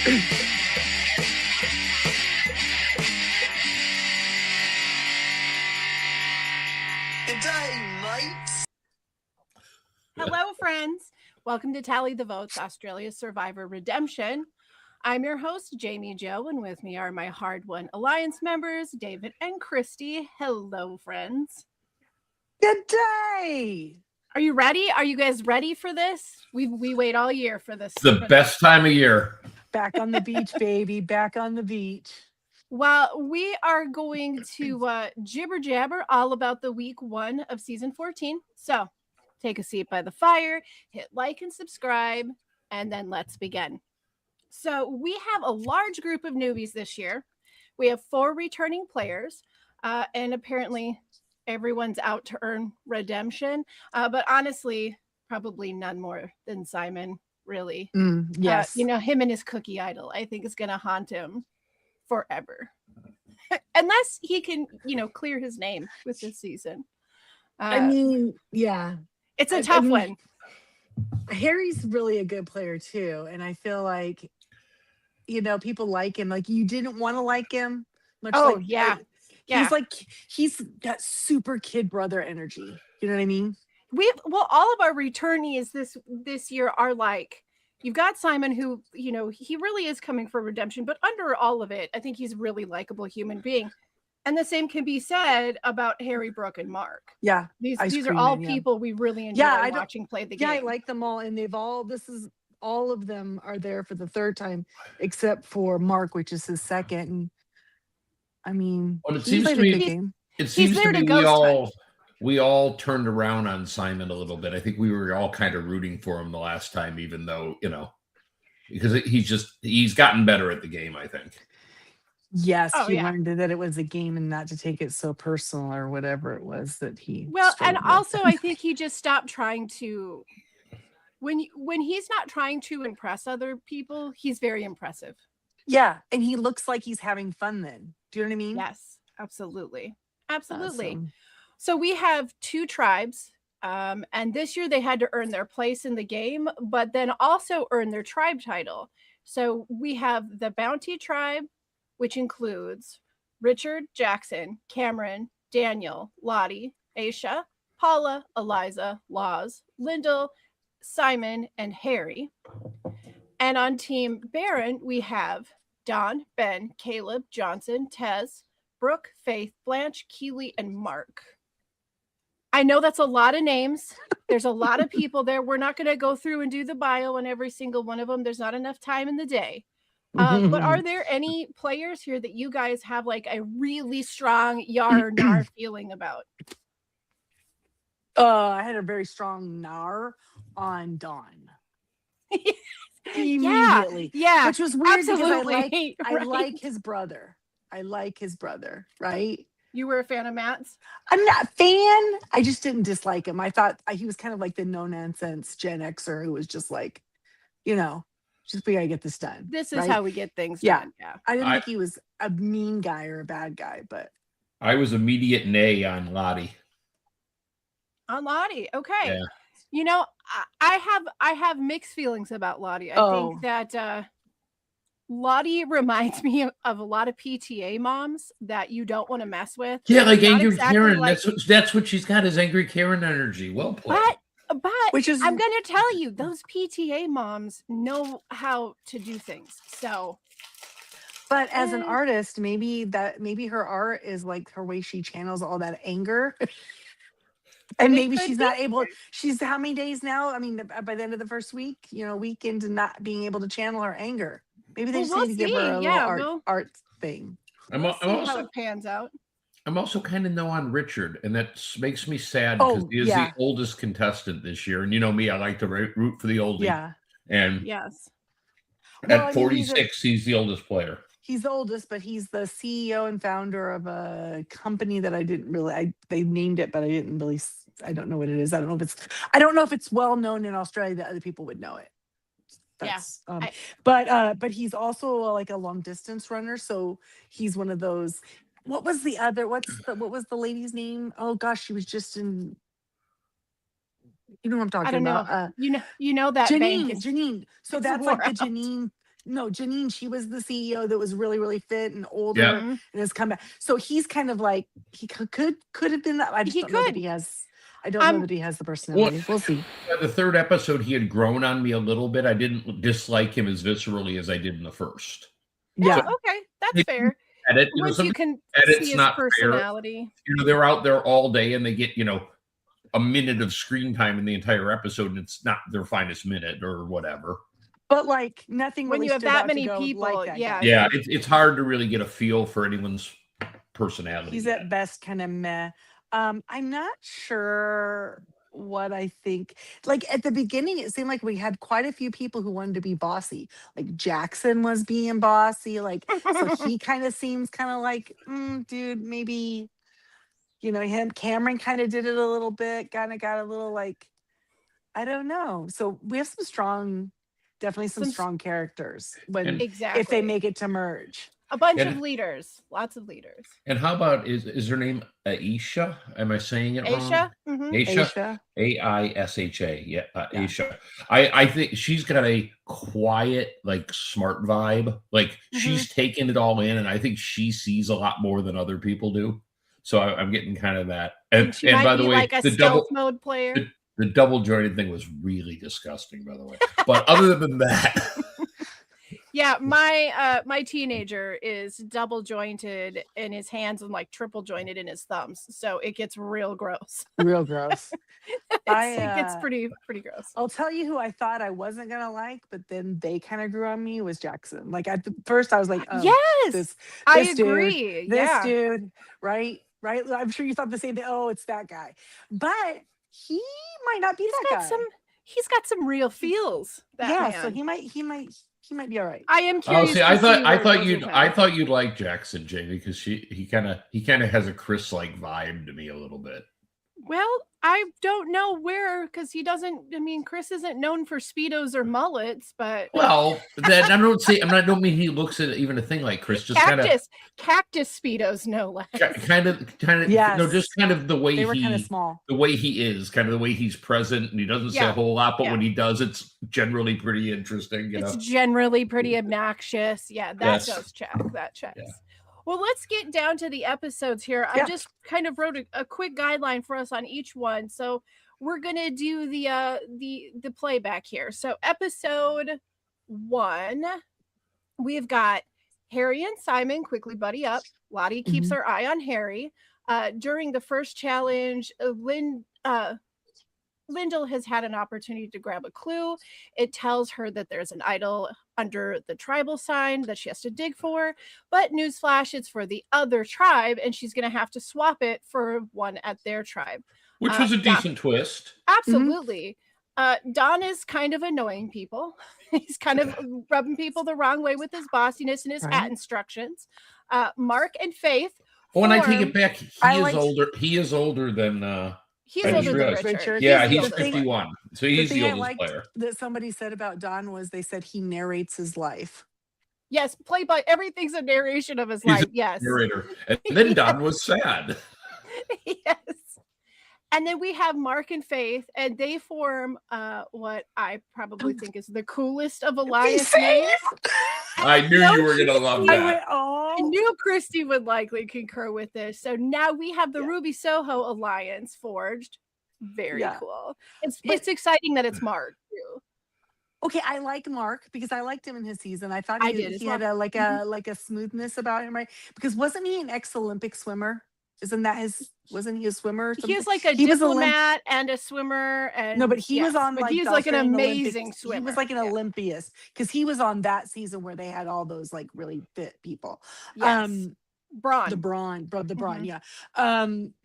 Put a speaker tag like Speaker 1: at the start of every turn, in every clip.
Speaker 1: Good day, mates.
Speaker 2: Hello, friends. Welcome to Tally the Votes, Australia's Survivor Redemption. I'm your host, Jamie Joe, and with me are my hard-won Alliance members, David and Christy. Hello, friends.
Speaker 3: Good day.
Speaker 2: Are you ready? Are you guys ready for this? We wait all year for this.
Speaker 4: It's the best time of year.
Speaker 3: Back on the beach, baby. Back on the beach.
Speaker 2: Well, we are going to jibber jabber all about the week 1 of season 14. So take a seat by the fire, hit like and subscribe, and then let's begin. So we have a large group of newbies this year. We have 4 returning players, and apparently everyone's out to earn redemption. But honestly, probably none more than Simon, really.
Speaker 3: Yes.
Speaker 2: Him and his cookie idol, I think is going to haunt him forever. Unless he can, clear his name with this season.
Speaker 3: I mean, yeah.
Speaker 2: It's a tough one.
Speaker 3: Harry's really a good player too. And I feel like, people like him. Like you didn't want to like him.
Speaker 2: Yeah.
Speaker 3: He's got super kid brother energy. You know what I mean?
Speaker 2: All of our returnees this year are like, you've got Simon who, he really is coming for redemption, but under all of it, I think he's a really likable human being. And the same can be said about Harry, Brooke, and Mark.
Speaker 3: Yeah.
Speaker 2: These are all people we really enjoy watching play the game.
Speaker 3: Yeah, I like them all. And all of them are there for the third time, except for Mark, which is his second. And I mean,
Speaker 4: it seems to me we all turned around on Simon a little bit. I think we were all kind of rooting for him the last time, even though, because he's gotten better at the game, I think.
Speaker 3: Yes, he learned that it was a game and not to take it so personal or whatever it was that he.
Speaker 2: Well, and also I think he just stopped trying to. When he's not trying to impress other people, he's very impressive.
Speaker 3: Yeah, and he looks like he's having fun then. Do you know what I mean?
Speaker 2: Yes, absolutely. Absolutely.
Speaker 3: Awesome.
Speaker 2: So we have 2 tribes, and this year they had to earn their place in the game, but then also earn their tribe title. So we have the Bounty tribe, which includes Richard, Jackson, Cameron, Daniel, Lottie, Aisha, Paula, Eliza, Laws, Lyndall, Simon, and Harry. And on Team Baron, we have Don, Ben, Caleb, Johnson, Tez, Brooke, Faith, Blanche, Keely, and Mark. I know that's a lot of names. There's a lot of people there. We're not going to go through and do the bio on every single one of them. There's not enough time in the day. But are there any players here that you guys have like a really strong yar nar feeling about?
Speaker 3: I had a very strong nar on Dawn. Immediately.
Speaker 2: Yeah.
Speaker 3: Which was weird
Speaker 2: absolutely.
Speaker 3: because I like his brother. I like his brother, right?
Speaker 2: You were a fan of Matt's?
Speaker 3: I'm not a fan. I just didn't dislike him. I thought he was kind of like the no-nonsense Gen Xer who was just like, just we gotta get this done.
Speaker 2: This is how we get things
Speaker 3: done.
Speaker 2: Yeah.
Speaker 3: I didn't think he was a mean guy or a bad guy, but
Speaker 4: I was immediate nay on Lottie.
Speaker 2: On Lottie, okay.
Speaker 4: Yeah.
Speaker 2: I have mixed feelings about Lottie. I think that Lottie reminds me of a lot of PTA moms that you don't want to mess with.
Speaker 4: Yeah, like angry Karen. That's what she's got, is angry Karen energy. Well played.
Speaker 2: But I'm going to tell you, those PTA moms know how to do things. So,
Speaker 3: but as an artist, maybe her art is like her way she channels all that anger. And maybe she's not able. She's how many days now? I mean, by the end of the first week, week into not being able to channel her anger. Maybe they just need to give her a little art thing.
Speaker 2: We'll see how it pans out.
Speaker 4: I'm also kind of no on Richard, and that makes me sad because he is the oldest contestant this year. And you know me, I like to root for the oldie.
Speaker 3: Yeah.
Speaker 4: And
Speaker 2: yes,
Speaker 4: at 46, he's the oldest player.
Speaker 3: He's the oldest, but he's the CEO and founder of a company that they named it, but I don't know what it is. I don't know if it's well known in Australia that other people would know it. But he's also like a long distance runner. So he's one of those. What was the lady's name? Oh gosh, she was just in. You know what I'm talking about?
Speaker 2: You know that
Speaker 3: Janine. So that's like the Janine. no, Janine, she was the CEO that was really, really fit and older
Speaker 4: Yeah.
Speaker 3: and has come back. So he's kind of like he could have been that. I just
Speaker 2: He
Speaker 3: don't know that
Speaker 2: could.
Speaker 3: he has. I don't know
Speaker 2: Um,
Speaker 3: that he has the personality. We'll see.
Speaker 4: The third episode, he had grown on me a little bit. I didn't dislike him as viscerally as I did in the first.
Speaker 2: Yeah,
Speaker 3: Yeah.
Speaker 2: okay, that's
Speaker 4: Maybe
Speaker 2: fair.
Speaker 4: Edit,
Speaker 2: Once you can
Speaker 4: edit's
Speaker 2: see his
Speaker 4: not fair.
Speaker 2: personality.
Speaker 4: They're out there all day and they get a minute of screen time in the entire episode, and it's not their finest minute or whatever.
Speaker 3: But like nothing
Speaker 2: When
Speaker 3: really
Speaker 2: you have
Speaker 3: stood
Speaker 2: that
Speaker 3: out
Speaker 2: many
Speaker 3: to go
Speaker 2: people,
Speaker 3: like that
Speaker 2: yeah.
Speaker 3: guy.
Speaker 4: Yeah, it's hard to really get a feel for anyone's personality.
Speaker 3: He's
Speaker 4: yet.
Speaker 3: at best kind of meh. I'm not sure what I think. Like at the beginning, it seemed like we had quite a few people who wanted to be bossy. Like Jackson was being bossy. Like so he kind of seems kind of like, dude, maybe him. Cameron kind of did it a little bit. Kind of got a little like, I don't know. So we have definitely some
Speaker 2: Some-
Speaker 3: strong characters when
Speaker 2: Exactly.
Speaker 3: if they make it to merge.
Speaker 2: a bunch
Speaker 4: And-
Speaker 2: of leaders, lots of leaders.
Speaker 4: And how about is her name Aisha? Am I saying it wrong?
Speaker 2: Aisha, mhm.
Speaker 4: Aisha.
Speaker 3: Aisha.
Speaker 4: Aisha. Yeah,
Speaker 3: Yeah.
Speaker 4: Aisha. I think she's got a quiet, like smart vibe. Like she's taking it all in, and I think she sees a lot more than other people do. So I'm getting kind of that. And
Speaker 2: She might
Speaker 4: by the
Speaker 2: be
Speaker 4: way,
Speaker 2: like a
Speaker 4: the
Speaker 2: stealth
Speaker 4: double
Speaker 2: mode player.
Speaker 4: the double jointed thing was really disgusting, by the way. But other than that,
Speaker 2: Yeah, my teenager is double jointed in his hands and like triple jointed in his thumbs, so it gets real gross.
Speaker 3: Real gross.
Speaker 2: It gets
Speaker 3: I,
Speaker 2: pretty gross.
Speaker 3: I'll tell you who I thought I wasn't gonna like, but then they kind of grew on me was Jackson. Like at the first, I was like, oh,
Speaker 2: Yes,
Speaker 3: this
Speaker 2: I
Speaker 3: this dude,
Speaker 2: agree.
Speaker 3: this
Speaker 2: Yeah,
Speaker 3: dude, right? I'm sure you thought the same thing. Oh, it's that guy, but he might not be that guy.
Speaker 2: he's got some real feels. That
Speaker 3: yeah,
Speaker 2: man.
Speaker 3: so he might be all right.
Speaker 2: I am
Speaker 4: oh,
Speaker 2: curious.
Speaker 4: see,
Speaker 2: to
Speaker 4: I
Speaker 2: see where it
Speaker 4: thought
Speaker 2: goes
Speaker 4: you'd
Speaker 2: with him.
Speaker 4: I thought you'd like Jackson, Jamie, because he kind of has a Chris like vibe to me a little bit.
Speaker 2: Well, I don't know where because he doesn't. I mean, Chris isn't known for speedos or mullets, but
Speaker 4: Well, then I don't mean he looks at even a thing like Chris, just kind of
Speaker 2: cactus speedos, no less.
Speaker 4: kind of
Speaker 3: Yes.
Speaker 4: no, just kind of the way
Speaker 3: They were kind of
Speaker 4: he
Speaker 3: small.
Speaker 4: the way he is, kind of the way he's present, and he doesn't say a
Speaker 2: Yeah.
Speaker 4: whole lot, but
Speaker 2: Yeah.
Speaker 4: when he does, it's generally pretty interesting.
Speaker 2: It's generally pretty obnoxious. Yeah, that
Speaker 4: Yes.
Speaker 2: does check. That checks.
Speaker 4: Yeah.
Speaker 2: Well, let's get down to the episodes here. I
Speaker 3: Yeah.
Speaker 2: just kind of wrote a quick guideline for us on each one. So we're gonna do the playback here. So episode 1, we've got Harry and Simon quickly buddy up. Lottie keeps her eye on Harry. During the first challenge, Lyndall has had an opportunity to grab a clue. It tells her that there's an idol under the tribal sign that she has to dig for. But newsflash, it's for the other tribe, and she's going to have to swap it for one at their tribe.
Speaker 4: Which was a
Speaker 2: yeah.
Speaker 4: decent twist.
Speaker 2: Absolutely. Don is kind of annoying people. He's kind of rubbing people the wrong way with his bossiness and his hat
Speaker 3: Right.
Speaker 2: instructions. Mark and Faith.
Speaker 4: Oh, and I take
Speaker 2: form-
Speaker 4: it back. He is older than
Speaker 2: He's
Speaker 4: Ben
Speaker 2: older than
Speaker 4: Schwartz.
Speaker 2: Richard.
Speaker 4: yeah,
Speaker 2: the
Speaker 4: he's
Speaker 2: oldest.
Speaker 4: 51. So
Speaker 3: The
Speaker 4: he's the
Speaker 3: thing I
Speaker 4: oldest
Speaker 3: liked
Speaker 4: player.
Speaker 3: that somebody said about Don was they said he narrates his life.
Speaker 2: Yes, play by everything's a narration of his
Speaker 4: He's a
Speaker 2: life. Yes.
Speaker 4: Narrator. And then Don was sad.
Speaker 2: Yes. And then we have Mark and Faith, and they form what I probably think is the coolest of alliance names.
Speaker 4: I knew
Speaker 2: No,
Speaker 4: you were gonna love
Speaker 3: I
Speaker 4: that.
Speaker 3: went,
Speaker 2: I
Speaker 3: oh,
Speaker 2: knew Christy would likely concur with this. So now we have the
Speaker 3: Yeah.
Speaker 2: Ruby Soho alliance forged. Very
Speaker 3: Yeah.
Speaker 2: cool. It's
Speaker 3: But-
Speaker 2: exciting that it's Mark too.
Speaker 3: okay. I like Mark because I liked him in his season. I thought
Speaker 2: I
Speaker 3: he,
Speaker 2: did as
Speaker 3: he had
Speaker 2: well.
Speaker 3: a like a smoothness about him, right? Because wasn't he an ex-Olympic swimmer? Wasn't he a swimmer? Or
Speaker 2: He
Speaker 3: something?
Speaker 2: is like a
Speaker 3: He was
Speaker 2: diplomat and a swimmer, and
Speaker 3: No, but he was
Speaker 2: yes,
Speaker 3: on
Speaker 2: but
Speaker 3: like
Speaker 2: he's
Speaker 3: the
Speaker 2: like an
Speaker 3: Australian
Speaker 2: amazing
Speaker 3: Olympics.
Speaker 2: swimmer.
Speaker 3: He was like an
Speaker 2: Yeah.
Speaker 3: Olympiast because he was on that season where they had all those like really fit people.
Speaker 2: Yes. Braun.
Speaker 3: The brawn, the brawn,
Speaker 2: Mhm.
Speaker 3: yeah.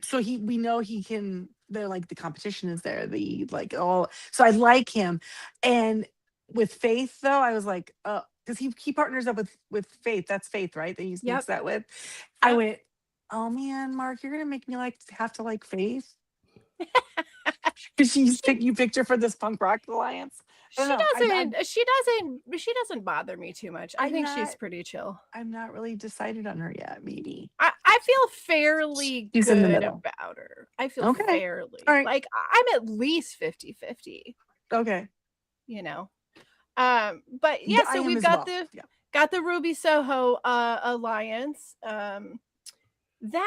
Speaker 3: So we know he can. They're like the competition is there. The like all. So I like him, and with Faith though, I was like, because he partners up with Faith. That's Faith, right? That he speaks
Speaker 2: Yep.
Speaker 3: that with. I
Speaker 2: Yep.
Speaker 3: went, oh man, Mark, you're gonna make me have to like Faith. Because you picked her for this punk rock alliance. I
Speaker 2: She
Speaker 3: don't know.
Speaker 2: she doesn't bother me too much. I
Speaker 3: I'm
Speaker 2: think she's
Speaker 3: not-
Speaker 2: pretty chill.
Speaker 3: I'm not really decided on her yet. Maybe.
Speaker 2: I feel fairly
Speaker 3: She's in the
Speaker 2: good
Speaker 3: middle.
Speaker 2: about her. I feel
Speaker 3: Okay.
Speaker 2: fairly
Speaker 3: All right.
Speaker 2: like I'm at least 50-50,
Speaker 3: Okay.
Speaker 2: you know. But yeah,
Speaker 3: I
Speaker 2: so
Speaker 3: am
Speaker 2: we've
Speaker 3: as
Speaker 2: got
Speaker 3: well.
Speaker 2: the
Speaker 3: Yeah.
Speaker 2: got the Ruby Soho alliance. Then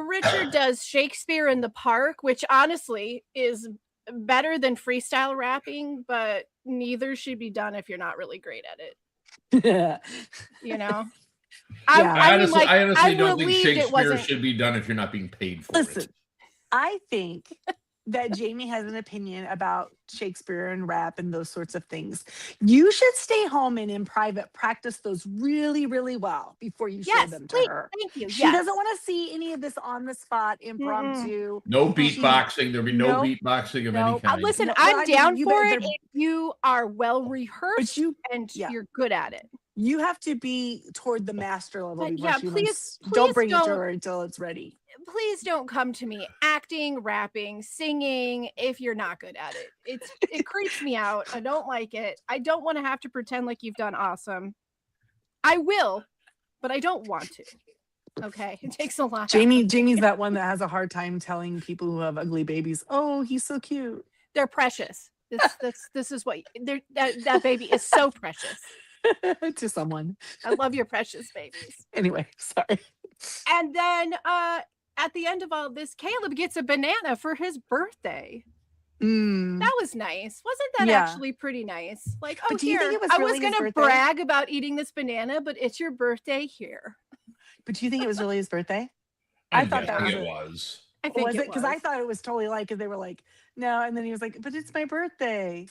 Speaker 2: Richard does Shakespeare in the Park, which honestly is better than freestyle rapping, but neither should be done if you're not really great at it. You know,
Speaker 3: Yeah.
Speaker 2: I mean, like,
Speaker 4: I honestly
Speaker 2: I'm
Speaker 4: don't think
Speaker 2: relieved it
Speaker 4: Shakespeare
Speaker 2: wasn't.
Speaker 4: should be done if you're not being paid for
Speaker 3: Listen,
Speaker 4: it.
Speaker 3: I think that Jamie has an opinion about Shakespeare and rap and those sorts of things. You should stay home and in private practice those really, really well before you show
Speaker 2: Yes,
Speaker 3: them to
Speaker 2: please,
Speaker 3: her.
Speaker 2: thank you.
Speaker 3: She
Speaker 2: Yes.
Speaker 3: doesn't want to see any of this on the spot impromptu.
Speaker 4: No
Speaker 3: She-
Speaker 4: beatboxing. There'll be no
Speaker 3: Nope.
Speaker 4: beatboxing of any
Speaker 3: Nope.
Speaker 4: kind.
Speaker 2: Listen,
Speaker 3: No,
Speaker 2: I'm
Speaker 3: well, I mean,
Speaker 2: down
Speaker 3: you
Speaker 2: for
Speaker 3: bet
Speaker 2: it
Speaker 3: they're-
Speaker 2: if you are well rehearsed and
Speaker 3: yeah.
Speaker 2: you're good at it.
Speaker 3: You have to be toward the master level
Speaker 2: But
Speaker 3: before
Speaker 2: yeah,
Speaker 3: she
Speaker 2: please-
Speaker 3: wants.
Speaker 2: please
Speaker 3: Don't bring it to
Speaker 2: don't-
Speaker 3: her until it's ready.
Speaker 2: Please don't come to me acting, rapping, singing if you're not good at it. It creeps me out. I don't like it. I don't want to have to pretend like you've done awesome. I will, but I don't want to. Okay, it takes a lot.
Speaker 3: Jamie's that one that has a hard time telling people who have ugly babies, "Oh, he's so cute."
Speaker 2: They're precious. This is what that baby is so precious.
Speaker 3: To someone.
Speaker 2: I love your precious babies.
Speaker 3: Anyway, sorry.
Speaker 2: And then at the end of all this, Caleb gets a banana for his birthday.
Speaker 3: Mm.
Speaker 2: That was nice. Wasn't that
Speaker 3: Yeah.
Speaker 2: actually pretty nice? Like, oh,
Speaker 3: But do you
Speaker 2: here,
Speaker 3: think it was
Speaker 2: I
Speaker 3: really
Speaker 2: was
Speaker 3: his
Speaker 2: going to
Speaker 3: birthday?
Speaker 2: brag about eating this banana, but it's your birthday here.
Speaker 3: But do you think it was really his birthday?
Speaker 4: I'm
Speaker 3: I thought that
Speaker 4: guessing
Speaker 3: was
Speaker 4: it
Speaker 3: a-
Speaker 4: was.
Speaker 2: I think
Speaker 3: Was
Speaker 2: it
Speaker 3: it? Because I
Speaker 2: was.
Speaker 3: thought it was totally like, because they were like, no, and then he was like, but it's my birthday.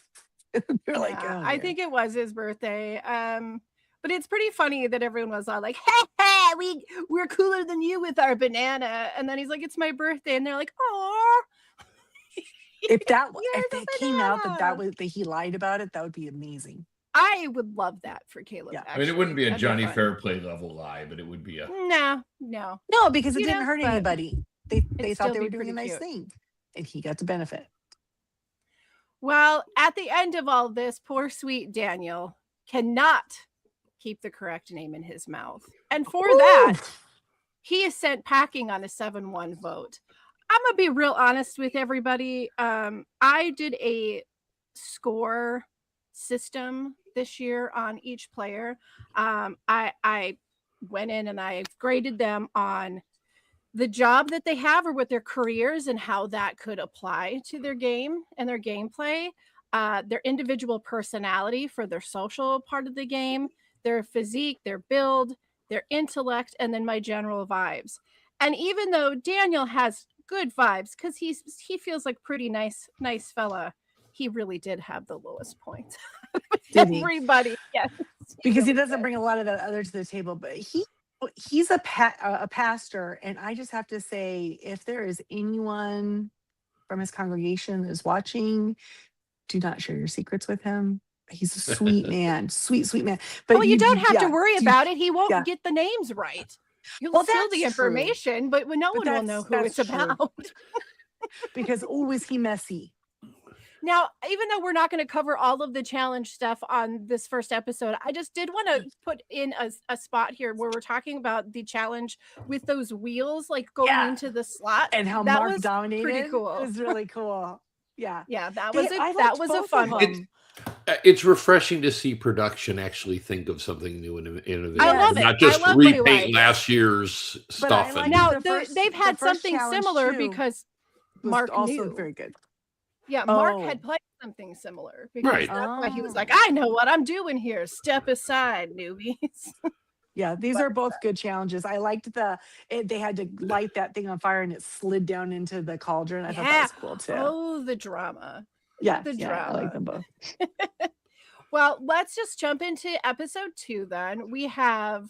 Speaker 3: You're like,
Speaker 2: Yeah,
Speaker 3: oh,
Speaker 2: I
Speaker 3: okay.
Speaker 2: think it was his birthday. But it's pretty funny that everyone was all like, "Hey, hey, we're cooler than you with our banana," and then he's like, "It's my birthday," and they're like, "Oh."
Speaker 3: if that
Speaker 2: Here's
Speaker 3: if
Speaker 2: a
Speaker 3: that came out that
Speaker 2: banana.
Speaker 3: that he lied about it, that would be amazing.
Speaker 2: I would love that for Caleb.
Speaker 3: Yeah.
Speaker 4: I mean, it wouldn't be a
Speaker 2: That'd
Speaker 4: Johnny
Speaker 2: fun.
Speaker 4: Fairplay level lie, but it would be a.
Speaker 2: No.
Speaker 3: No, because it
Speaker 2: You
Speaker 3: didn't
Speaker 2: know,
Speaker 3: hurt
Speaker 2: but
Speaker 3: anybody. They
Speaker 2: it'd
Speaker 3: thought
Speaker 2: still
Speaker 3: they
Speaker 2: be
Speaker 3: were doing
Speaker 2: pretty
Speaker 3: a nice
Speaker 2: cute.
Speaker 3: thing, and he got to benefit.
Speaker 2: Well, at the end of all this, poor sweet Daniel cannot keep the correct name in his mouth. And for that, he is sent packing on a 7-1 vote. I'm going to be real honest with everybody. I did a score system this year on each player. I went in and I graded them on the job that they have or with their careers and how that could apply to their game and their gameplay, their individual personality for their social part of the game, their physique, their build, their intellect, and then my general vibes. And even though Daniel has good vibes because he feels like pretty nice fella, he really did have the lowest points.
Speaker 3: Did he?
Speaker 2: Everybody, yes,
Speaker 3: Because he
Speaker 2: really
Speaker 3: doesn't
Speaker 2: did.
Speaker 3: bring a lot of that other to the table, but he's a pastor, and I just have to say, if there is anyone from his congregation that is watching, do not share your secrets with him. He's a sweet man, sweet man. But
Speaker 2: Well, you don't have to
Speaker 3: yeah,
Speaker 2: worry
Speaker 3: you-
Speaker 2: about it. He won't
Speaker 3: yeah.
Speaker 2: get the names right. You'll
Speaker 3: Well,
Speaker 2: steal the
Speaker 3: that's true.
Speaker 2: information, but no
Speaker 3: But
Speaker 2: one will know who
Speaker 3: that's
Speaker 2: it's
Speaker 3: true.
Speaker 2: about.
Speaker 3: because is he messy?
Speaker 2: Now, even though we're not going to cover all of the challenge stuff on this first episode, I just did want to put in a spot here where we're talking about the challenge with those wheels like going
Speaker 3: Yeah.
Speaker 2: into the slot.
Speaker 3: And how
Speaker 2: That
Speaker 3: Mark
Speaker 2: was
Speaker 3: dominated.
Speaker 2: pretty cool.
Speaker 3: It was really cool. Yeah.
Speaker 2: Yeah, that
Speaker 3: They-
Speaker 2: was
Speaker 3: I
Speaker 2: that
Speaker 3: liked
Speaker 2: was a
Speaker 3: both of
Speaker 2: fun one.
Speaker 3: them.
Speaker 5: It's refreshing to see production actually think of something new and innovative.
Speaker 2: I love it.
Speaker 5: Not
Speaker 2: I
Speaker 5: just
Speaker 2: love what he
Speaker 5: repaint
Speaker 2: likes.
Speaker 5: last year's
Speaker 3: But I
Speaker 5: stuff.
Speaker 3: like
Speaker 5: and
Speaker 2: Now
Speaker 3: the first-
Speaker 2: they've had
Speaker 3: the first
Speaker 2: something
Speaker 3: challenge,
Speaker 2: similar
Speaker 3: too,
Speaker 2: because
Speaker 3: Was
Speaker 2: Mark
Speaker 3: also
Speaker 2: knew.
Speaker 3: very good.
Speaker 2: Yeah, Mark
Speaker 3: Oh.
Speaker 2: had played something similar because
Speaker 5: Right.
Speaker 2: that's why he was
Speaker 3: Oh.
Speaker 2: like, "I know what I'm doing here. Step aside, newbies."
Speaker 3: Yeah, these are both good challenges. I liked they had to light that thing on fire and it slid down into the cauldron. I thought that was cool too.
Speaker 2: Oh, the drama.
Speaker 3: yeah,
Speaker 2: the
Speaker 3: yeah, I like
Speaker 2: drama.
Speaker 3: them both.
Speaker 2: Well, let's just jump into episode 2 then. We have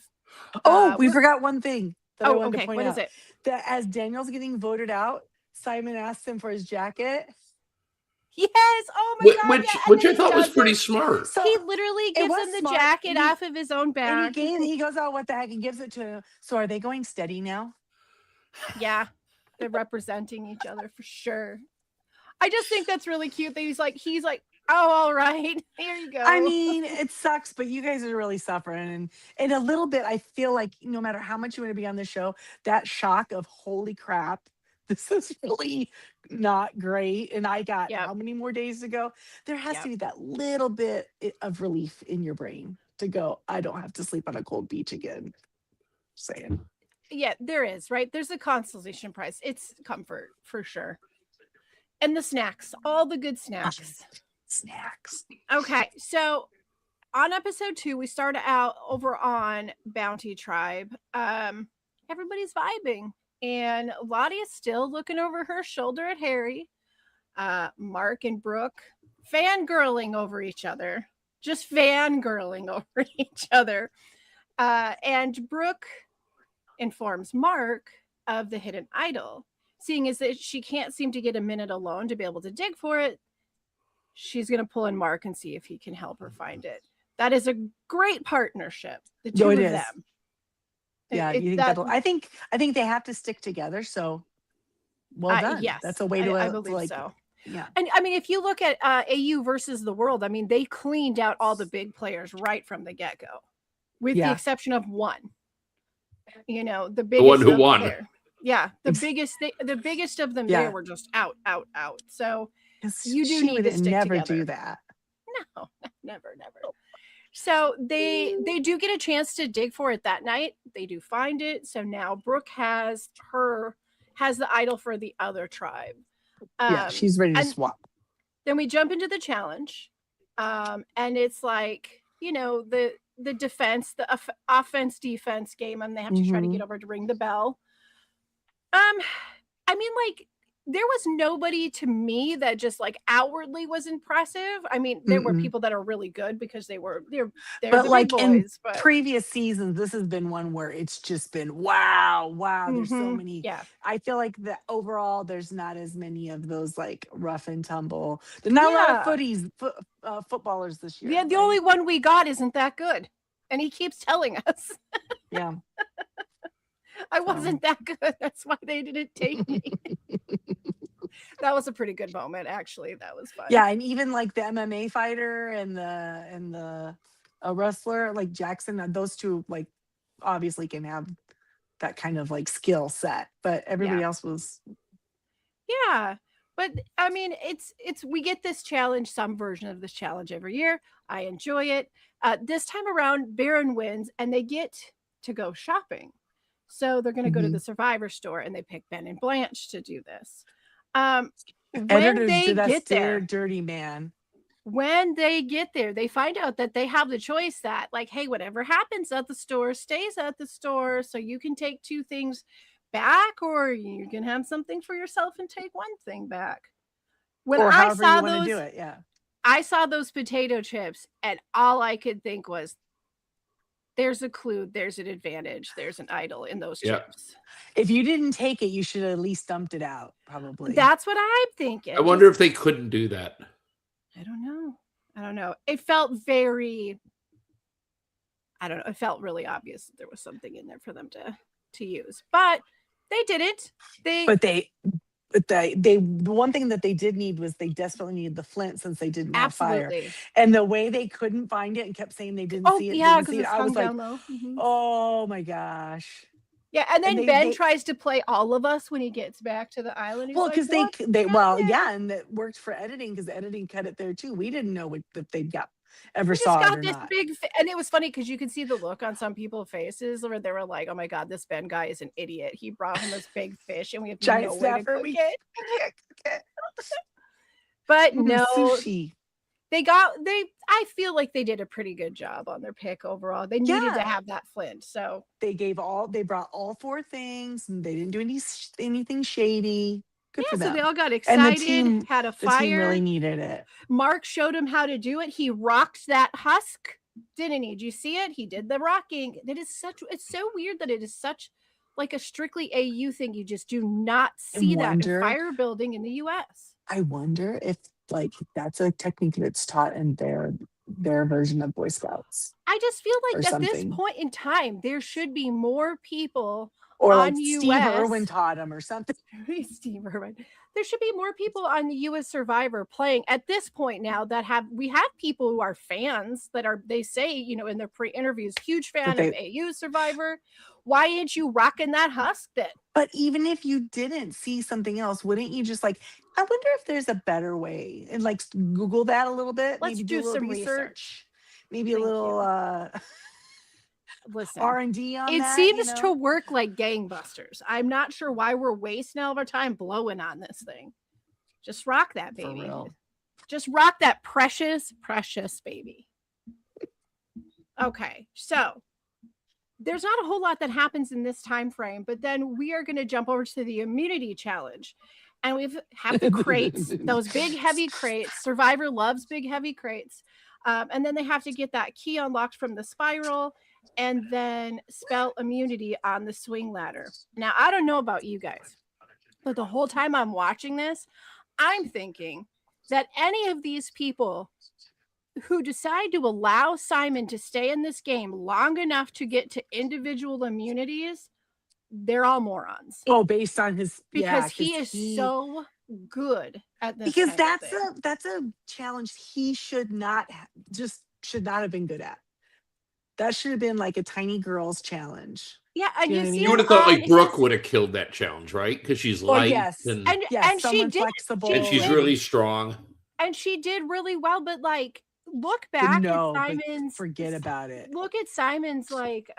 Speaker 3: Oh, we
Speaker 2: we're-
Speaker 3: forgot one thing that I
Speaker 2: Oh,
Speaker 3: wanted
Speaker 2: okay.
Speaker 3: to point
Speaker 2: What
Speaker 3: out.
Speaker 2: is it?
Speaker 3: That as Daniel's getting voted out, Simon asks him for his jacket.
Speaker 2: Yes. Oh my god.
Speaker 5: which
Speaker 2: yeah, and
Speaker 5: which
Speaker 2: then
Speaker 5: I
Speaker 2: he
Speaker 5: thall was
Speaker 2: does
Speaker 5: pretty
Speaker 2: it.
Speaker 5: smart.
Speaker 3: So
Speaker 2: He literally gives
Speaker 3: was
Speaker 2: him the
Speaker 3: smart.
Speaker 2: jacket
Speaker 3: He-
Speaker 2: off of his own
Speaker 3: and
Speaker 2: back.
Speaker 3: he goes, "Oh, what the heck?" and gives it to him. So are they going steady now?
Speaker 2: Yeah. They're representing each other for sure. I just think that's really cute that he's like, "Oh, all right. Here you go."
Speaker 3: I mean, it sucks, but you guys are really suffering. And a little bit, I feel like no matter how much you want to be on the show, that shock of holy crap, this is really not great. And I got
Speaker 2: Yep.
Speaker 3: how many more days to go? There has
Speaker 2: Yep.
Speaker 3: to be that little bit of relief in your brain to go, I don't have to sleep on a cold beach again. Saying.
Speaker 2: Yeah, there is, right? There's a consolation prize. It's comfort for sure. And the snacks, all the good snacks.
Speaker 3: Snacks.
Speaker 2: Okay, so on episode 2, we started out over on Bounty Tribe. Everybody's vibing, and Lottie is still looking over her shoulder at Harry. Mark and Brooke fangirling over each other, just fangirling over each other. And Brooke informs Mark of the hidden idol. Seeing as that she can't seem to get a minute alone to be able to dig for it, she's going to pull in Mark and see if he can help her find it. That is a great partnership. The two
Speaker 3: No, it
Speaker 2: of
Speaker 3: is.
Speaker 2: them.
Speaker 3: Yeah, you think that'll, I think they have to stick together. So well done.
Speaker 2: Yes,
Speaker 3: That's a way to
Speaker 2: I believe
Speaker 3: like,
Speaker 2: so.
Speaker 3: yeah.
Speaker 2: And I mean, if you look at AU versus the world, I mean, they cleaned out all the big players right from the get-go, with the
Speaker 3: Yeah.
Speaker 2: exception of one. You know, the biggest
Speaker 5: one who
Speaker 2: of
Speaker 5: won.
Speaker 2: there. Yeah, the
Speaker 3: Ex-
Speaker 2: biggest of them
Speaker 3: Yeah.
Speaker 2: there were just out. So
Speaker 3: 'Cause
Speaker 2: you do
Speaker 3: she
Speaker 2: need to
Speaker 3: would
Speaker 2: stick
Speaker 3: never
Speaker 2: together.
Speaker 3: do that.
Speaker 2: no, never. So they do get a chance to dig for it that night. They do find it. So now Brooke has the idol for the other tribe.
Speaker 3: Yeah, she's ready to
Speaker 2: and
Speaker 3: swap.
Speaker 2: Then we jump into the challenge, and it's like, you know, the defense, the offense defense game, and they have to try to get over to ring the bell. I mean, like, there was nobody to me that just like outwardly was impressive. I mean, there were people that are really good because they're
Speaker 3: But
Speaker 2: the
Speaker 3: like
Speaker 2: big
Speaker 3: in
Speaker 2: boys, but
Speaker 3: previous seasons, this has been one where it's just been wow. There's so
Speaker 2: Mhm.
Speaker 3: many.
Speaker 2: Yeah.
Speaker 3: I feel like that overall, there's not as many of those like rough and tumble. There's not a lot of footballers this year.
Speaker 2: Yeah, the
Speaker 3: right?
Speaker 2: only one we got isn't that good. And he keeps telling us
Speaker 3: Yeah.
Speaker 2: I wasn't that good. That's why they didn't take me. That was a pretty good moment, actually. That was fun.
Speaker 3: Yeah, and even like the MMA fighter and the wrestler like Jackson, those two like obviously can have that kind of like skill set, but everybody else was.
Speaker 2: Yeah. But I mean, it's we get this challenge, some version of this challenge every year. I enjoy it. This time around, Baron wins and they get to go shopping. So they're going to go to the Survivor store and they pick Ben and Blanche to do this. When
Speaker 3: Editors
Speaker 2: they
Speaker 3: did that
Speaker 2: get there,
Speaker 3: dirty man.
Speaker 2: when they get there, they find out that they have the choice that, like, hey, whatever happens at the store stays at the store. So you can take 2 things back, or you can have something for yourself and take 1 thing back. When
Speaker 3: Or
Speaker 2: I
Speaker 3: however
Speaker 2: saw
Speaker 3: you want to do
Speaker 2: those,
Speaker 3: it. Yeah.
Speaker 2: I saw those potato chips, and all I could think was, there's a clue, there's an advantage, there's an idol in those
Speaker 5: Yeah.
Speaker 2: chips.
Speaker 3: If you didn't take it, you should have at least dumped it out, probably.
Speaker 2: That's what I'm thinking.
Speaker 5: I wonder if they couldn't do that.
Speaker 2: I don't know. It felt very, I don't know. It felt really obvious that there was something in there for them to use, but they didn't.
Speaker 3: But the one thing that they did need was they desperately needed the flint since they didn't have fire.
Speaker 2: absolutely.
Speaker 3: And the way they couldn't find it and kept saying they didn't
Speaker 2: Oh
Speaker 3: see it,
Speaker 2: yeah,
Speaker 3: didn't
Speaker 2: because
Speaker 3: see it,
Speaker 2: it's
Speaker 3: I
Speaker 2: hung
Speaker 3: was like,
Speaker 2: down low. Mhm.
Speaker 3: oh my gosh.
Speaker 2: Yeah, and then
Speaker 3: and
Speaker 2: Ben
Speaker 3: they-
Speaker 2: tries to play all of us when he gets back to the island. He's
Speaker 3: Well,
Speaker 2: like,
Speaker 3: because
Speaker 2: "What?
Speaker 3: they
Speaker 2: Yeah.
Speaker 3: yeah, and it worked for editing because editing cut it there too. We didn't know if they ever
Speaker 2: We just
Speaker 3: saw it
Speaker 2: got
Speaker 3: or
Speaker 2: this
Speaker 3: not.
Speaker 2: big, and it was funny because you could see the look on some people's faces where they were like, "Oh my god, this Ben guy is an idiot. He brought him this big fish, and we have
Speaker 3: Giant
Speaker 2: no way to
Speaker 3: snapper,
Speaker 2: cook
Speaker 3: we
Speaker 2: it."
Speaker 3: can't cook it.
Speaker 2: But
Speaker 3: Ooh,
Speaker 2: no,
Speaker 3: sushi.
Speaker 2: I feel like they did a pretty good job on their pick overall. They needed to
Speaker 3: Yeah.
Speaker 2: have that flint, so
Speaker 3: They brought all 4 things and they didn't do anything shady. Good
Speaker 2: yeah.
Speaker 3: for
Speaker 2: So
Speaker 3: them.
Speaker 2: they all got
Speaker 3: And
Speaker 2: excited,
Speaker 3: the team
Speaker 2: had a
Speaker 3: the team
Speaker 2: fire.
Speaker 3: really needed it.
Speaker 2: Mark showed him how to do it. He rocked that husk, didn't he? Did you see it? He did the rocking. It's so weird that it is such like a strictly AU thing. You just do not see that in
Speaker 3: wonder-
Speaker 2: fire building in the US.
Speaker 3: I wonder if like that's a technique that's taught in their version of Boy Scouts.
Speaker 2: I just feel like
Speaker 3: Or
Speaker 2: at this
Speaker 3: something.
Speaker 2: point in time, there should be more people
Speaker 3: Or like
Speaker 2: on
Speaker 3: Steve Irwin
Speaker 2: US.
Speaker 3: taught him or something.
Speaker 2: Steve Irwin. There should be more people on the US Survivor playing at this point now that we have people who are fans that are, they say, you know, in their pre-interviews, huge fan of AU Survivor. Why ain't you rocking that husk then?
Speaker 3: But even if you didn't see something else, wouldn't you just like, I wonder if there's a better way, and like Google that a little bit,
Speaker 2: Let's
Speaker 3: maybe
Speaker 2: do
Speaker 3: a little
Speaker 2: some research.
Speaker 3: maybe
Speaker 2: Thank
Speaker 3: a little
Speaker 2: Listen,
Speaker 3: R&D on
Speaker 2: it
Speaker 3: that,
Speaker 2: seems
Speaker 3: you
Speaker 2: to
Speaker 3: know?
Speaker 2: work like gangbusters. I'm not sure why we're wasting all of our time blowing on this thing. Just rock that
Speaker 3: For
Speaker 2: baby.
Speaker 3: real.
Speaker 2: Just rock that precious, precious baby. Okay, so there's not a whole lot that happens in this time frame, but then we are going to jump over to the immunity challenge. And we have the crates, those big heavy crates. Survivor loves big heavy crates. And then they have to get that key unlocked from the spiral and then spell immunity on the swing ladder. Now, I don't know about you guys, but the whole time I'm watching this, I'm thinking that any of these people who decide to allow Simon to stay in this game long enough to get to individual immunities, they're all morons.
Speaker 3: Oh, based on his
Speaker 2: Because he is so good at this.
Speaker 3: Because
Speaker 2: kind of thing.
Speaker 3: that's a challenge he should not have been good at. That should have been like a tiny girl's challenge.
Speaker 2: Yeah, and you see,
Speaker 5: You would have thought like Brooke would have killed that challenge, right? Because she's light and
Speaker 2: she did
Speaker 3: flexible,
Speaker 5: and she's really strong.
Speaker 2: And she did really well, but like look back at Simon's,
Speaker 3: forget about it.
Speaker 2: Look at Simon's like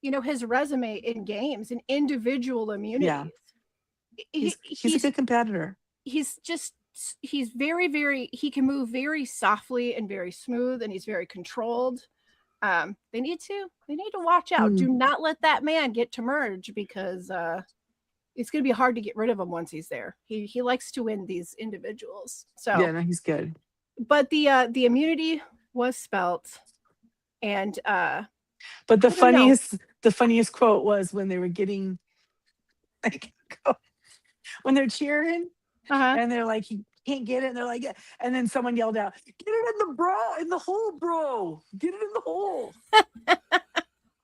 Speaker 2: you know, his resume in games and individual immunities.
Speaker 3: Yeah. He's a good competitor.
Speaker 2: He's very, very, he can move very softly and very smooth, and he's very controlled. They need to watch out. Do not let that man get to merge, because it's going to be hard to get rid of him once he's there. He likes to win these individuals. So
Speaker 3: yeah, no, he's good.
Speaker 2: But the immunity was spelt, and
Speaker 3: but the funniest quote was when they were getting like when they're cheering and they're like, he can't get it, and they're like, and then someone yelled out, get it in the hole, bro, get it in the hole.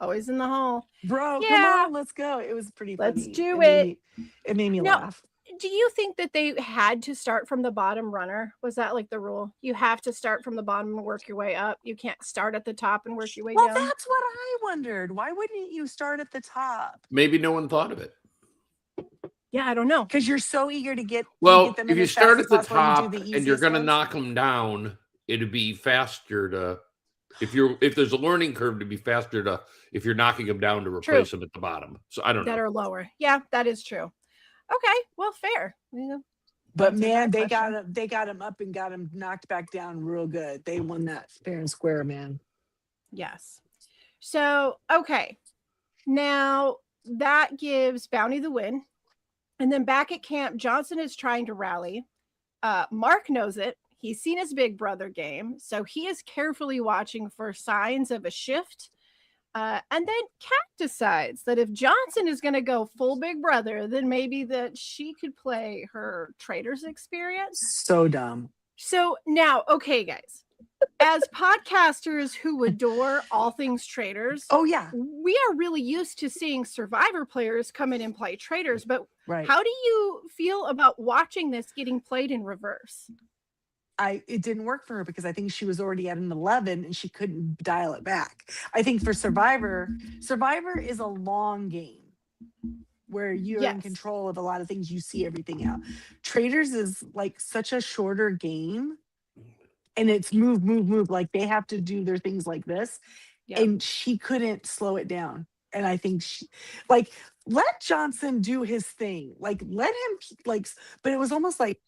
Speaker 2: Always in the hole,
Speaker 3: bro. Yeah. Come on, let's go. It was pretty funny.
Speaker 2: Let's do it.
Speaker 3: It made me laugh.
Speaker 2: Do you think that they had to start from the bottom runner? Was that like the rule? You have to start from the bottom and work your way up. You can't start at the top and work your way down.
Speaker 3: Well, that's what I wondered. Why wouldn't you start at the top?
Speaker 5: Maybe no one thought of it.
Speaker 2: Yeah, I don't know.
Speaker 3: Because you're so eager to get.
Speaker 5: Well,
Speaker 3: to get them
Speaker 5: if you start at the top and you're going to knock them down, it'd be faster to. If there's a learning curve, to be faster to if you're knocking them down to replace them at the bottom. So I don't know.
Speaker 2: That are lower. Yeah, that is true. Okay, well, fair.
Speaker 3: But man, they got him up and got him knocked back down real good. They won that fair and square, man.
Speaker 2: Yes. So, okay. Now that gives Bounty the win. And then back at camp, Johnson is trying to rally. Mark knows it. He's seen his big brother game. So he is carefully watching for signs of a shift. And then Kat decides that if Johnson is going to go full big brother, then maybe that she could play her Traitors experience.
Speaker 3: So dumb.
Speaker 2: So now, okay, guys, as podcasters who adore all things Traitors,
Speaker 3: oh yeah,
Speaker 2: we are really used to seeing Survivor players come in and play Traitors. But how do you feel about watching this getting played in reverse?
Speaker 3: It didn't work for her because I think she was already at an 11 and she couldn't dial it back. I think for Survivor is a long game where you're in control of a lot of things. You see everything out. Traitors is like such a shorter game, and it's move. Like they have to do their things like this, and she couldn't slow it down. And I think let Johnson do his thing. Like let him but it was almost like,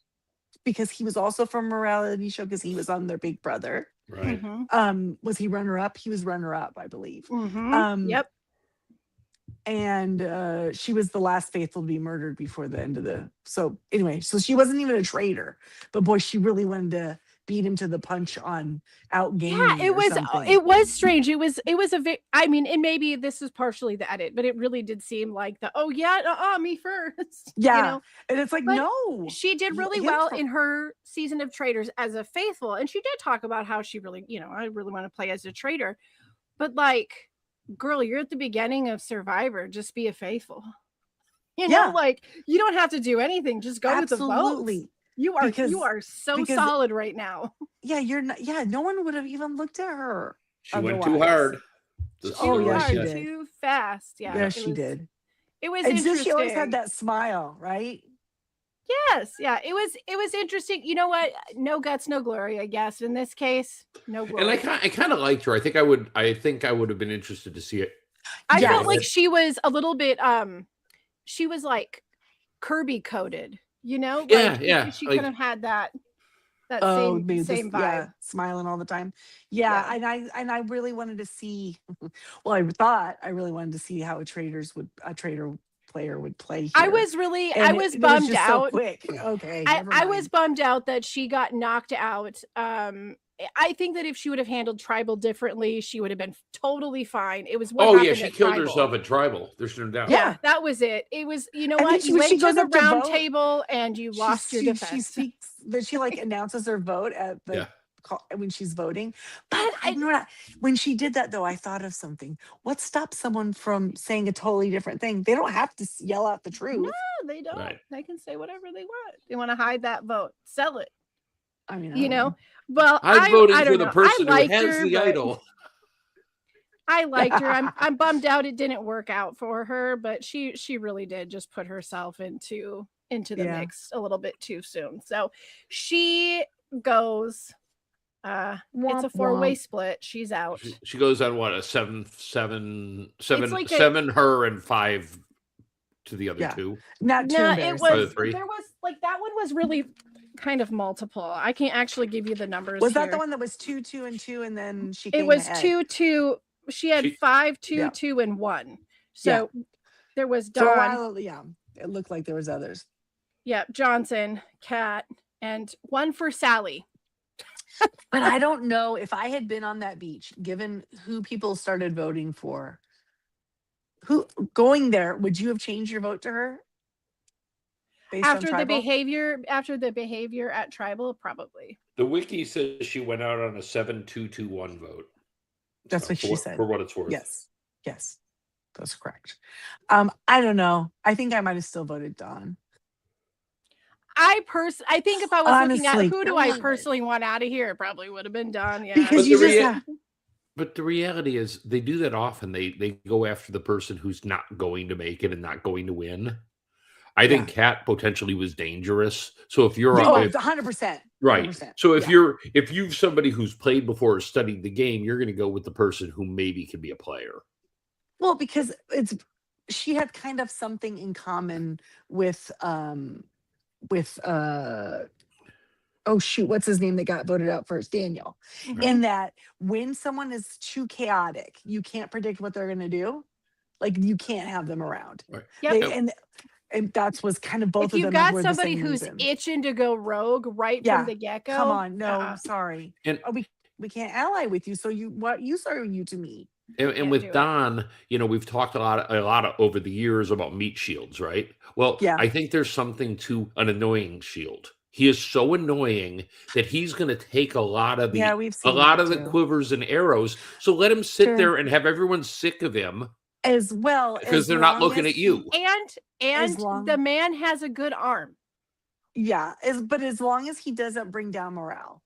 Speaker 3: because he was also from a reality show, because he was on their Big Brother.
Speaker 5: Right.
Speaker 3: Was he runner up? He was runner up, I believe.
Speaker 2: Yep.
Speaker 3: And she was the last faithful to be murdered before the end of the. So anyway, so she wasn't even a traitor, but boy, she really wanted to beat him to the punch on outgaming.
Speaker 2: Yeah, it was strange. It was I mean, and maybe this is partially the edit, but it really did seem like me first.
Speaker 3: Yeah,
Speaker 2: you know?
Speaker 3: And it's like,
Speaker 2: but
Speaker 3: no,
Speaker 2: she did really well in her season of Traitors as a faithful, and she did talk about how she really, I really want to play as a traitor, but like girl, you're at the beginning of Survivor. Just be a faithful. You know, like you don't have to do anything. Just go with the votes. You are so solid right now.
Speaker 3: Yeah, you're not. Yeah, no one would have even looked at her.
Speaker 5: She went too hard.
Speaker 3: She did.
Speaker 2: Too fast. Yeah,
Speaker 3: she did.
Speaker 2: It was
Speaker 3: and
Speaker 2: interesting.
Speaker 3: She always had that smile, right?
Speaker 2: Yes, yeah. It was interesting. You know what? No guts, no glory, I guess. In this case, no glory.
Speaker 5: And I kind of liked her. I think I would have been interested to see it.
Speaker 2: I felt like she was a little bit she was like Kirby coded, you know?
Speaker 5: Yeah.
Speaker 2: She could have had that same vibe.
Speaker 3: Yeah, smiling all the time. Yeah, and I really wanted to see well, I thought I really wanted to see how a traitor player would play here.
Speaker 2: I was bummed out.
Speaker 3: So quick. Okay.
Speaker 2: I was bummed out that she got knocked out. I think that if she would have handled Tribal differently, she would have been totally fine. It was
Speaker 5: she killed herself at Tribal. There's no doubt.
Speaker 2: Yeah, that was it. It was, you know what? You went to the round table and you lost your defense.
Speaker 3: She speaks, but she like announces her vote at the when she's voting. But when she did that though, I thought of something. What stops someone from saying a totally different thing? They don't have to yell out the truth.
Speaker 2: No, they don't. Right. They can say whatever they want. They want to hide that vote, sell it.
Speaker 3: I mean,
Speaker 2: you know. Well,
Speaker 5: I'm voting for the person who has the idol.
Speaker 2: I liked her. I'm bummed out it didn't work out for her, but she really did just put herself into the mix a little bit too soon. So she goes. It's a 4-way split. She's out.
Speaker 5: She goes on what, a 7 her and 5 to the other two.
Speaker 3: Not two.
Speaker 2: It was. There was like that one was really kind of multiple. I can't actually give you the numbers.
Speaker 3: Was that the one that was 2, 2, and 2, and then she came
Speaker 2: It was
Speaker 3: ahead?
Speaker 2: 2, 2. She had 5, 2, 2, and 1. So there was Dawn.
Speaker 3: For a while, it looked like there was others.
Speaker 2: Yeah, Johnson, Kat, and one for Sally.
Speaker 3: But I don't know if I had been on that beach, given who people started voting for, who going there, would you have changed your vote to her?
Speaker 2: After the behavior at Tribal, probably.
Speaker 5: The wiki says she went out on a 7-2-2-1 vote.
Speaker 3: That's what she said.
Speaker 5: For what it's worth.
Speaker 3: Yes, that's correct. I don't know. I think I might have still voted Dawn.
Speaker 2: I think if I was looking at who do I personally want out of here, it probably would have been Dawn. Yeah,
Speaker 3: because
Speaker 5: but the reality is they do that often. They go after the person who's not going to make it and not going to win. I think Kat potentially was dangerous. So if you're
Speaker 3: 100%.
Speaker 5: Right. 100%. So if you've somebody who's played before or studied the game, you're going to go with the person who maybe could be a player.
Speaker 3: Well, because she had kind of something in common with oh shoot, what's his name that got voted out first? Daniel. Mm-hmm. In that when someone is too chaotic, you can't predict what they're going to do. Like you can't have them around. Right.
Speaker 2: Yep.
Speaker 3: And that was kind of both of them.
Speaker 2: If you got somebody who's itching to go rogue right from the get-go.
Speaker 3: Come on, no, sorry. And we can't ally with you. So what use are you to me?
Speaker 5: And with Don, we've talked a lot over the years about meat shields, right? Well, I think there's something to an annoying shield. He is so annoying that he's going to take a lot of the quivers and arrows. So let him sit there and have everyone sick of him.
Speaker 3: As well,
Speaker 5: because they're not looking at you.
Speaker 2: And the man has a good arm.
Speaker 3: Yeah, but as long as he doesn't bring down morale.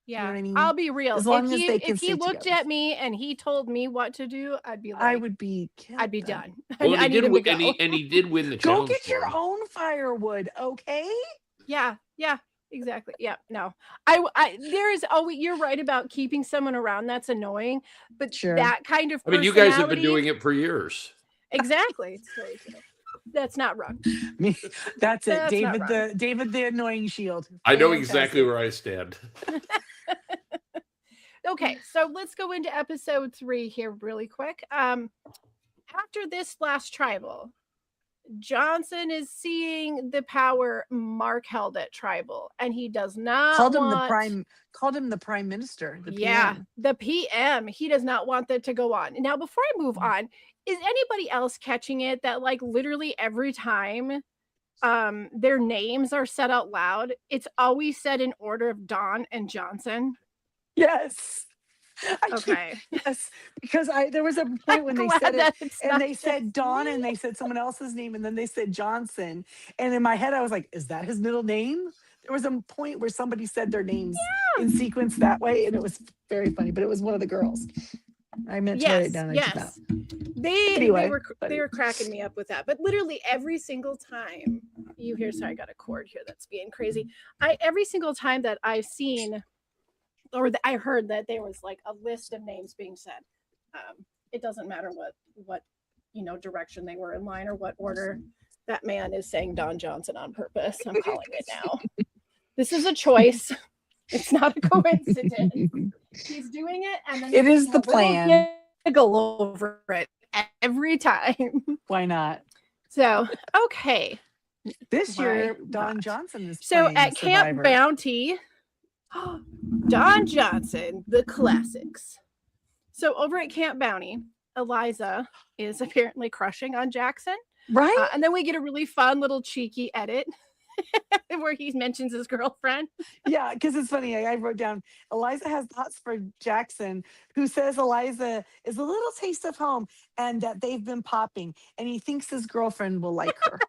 Speaker 2: Yeah,
Speaker 3: you know what I mean?
Speaker 2: I'll be real.
Speaker 3: As long
Speaker 2: if he looked at me and he told me what to do, I'd be like,
Speaker 3: I'd be
Speaker 2: done.
Speaker 5: Well, he did win the challenge.
Speaker 3: Go get your own firewood, okay?
Speaker 2: Yeah, exactly. Yeah, no, there is always, you're right about keeping someone around. That's annoying, but that kind of.
Speaker 5: I mean, you guys have been doing it for years.
Speaker 2: Exactly. It's very true. That's not wrong.
Speaker 3: That's it. David the annoying shield.
Speaker 5: I know exactly where I stand.
Speaker 2: Okay, so let's go into episode 3 here really quick. After this last Tribal, Johnson is seeing the power Mark held at Tribal, and he does not
Speaker 3: called him the prime minister.
Speaker 2: The PM. He does not want that to go on. Now, before I move on, is anybody else catching it that like literally every time their names are said out loud, it's always said in order of Dawn and Johnson?
Speaker 3: Yes.
Speaker 2: Okay.
Speaker 3: Yes, because there was a point when they
Speaker 2: glad
Speaker 3: said it,
Speaker 2: that it's
Speaker 3: and
Speaker 2: not
Speaker 3: they
Speaker 2: just
Speaker 3: said Dawn,
Speaker 2: me.
Speaker 3: and they said someone else's name, and then they said Johnson, and in my head I was like, is that his middle name? There was a point where somebody said their names in sequence that way, and it was very funny. But it was one of the girls. I meant to write it down. I did not.
Speaker 2: They
Speaker 3: Anyway,
Speaker 2: were cracking me up with that. But literally every single time you hear, sorry, I got a cord here that's being crazy. Every single time that I've seen or I heard that there was like a list of names being said. It doesn't matter what direction they were in line or what order. That man is saying Don Johnson on purpose. I'm calling it now. This is a choice. It's not a coincidence. He's doing it, and then
Speaker 3: it is the plan.
Speaker 2: Giggle over it every time.
Speaker 3: Why not?
Speaker 2: So okay.
Speaker 3: This year, Don Johnson is
Speaker 2: so at
Speaker 3: Survivor.
Speaker 2: Camp Bounty. Don Johnson, the classics. So over at Camp Bounty, Eliza is apparently crushing on Jackson.
Speaker 3: Right.
Speaker 2: And then we get a really fun little cheeky edit where he mentions his girlfriend.
Speaker 3: Yeah, because it's funny. I wrote down Eliza has thoughts for Jackson, who says Eliza is a little taste of home and that they've been popping, and he thinks his girlfriend will like her.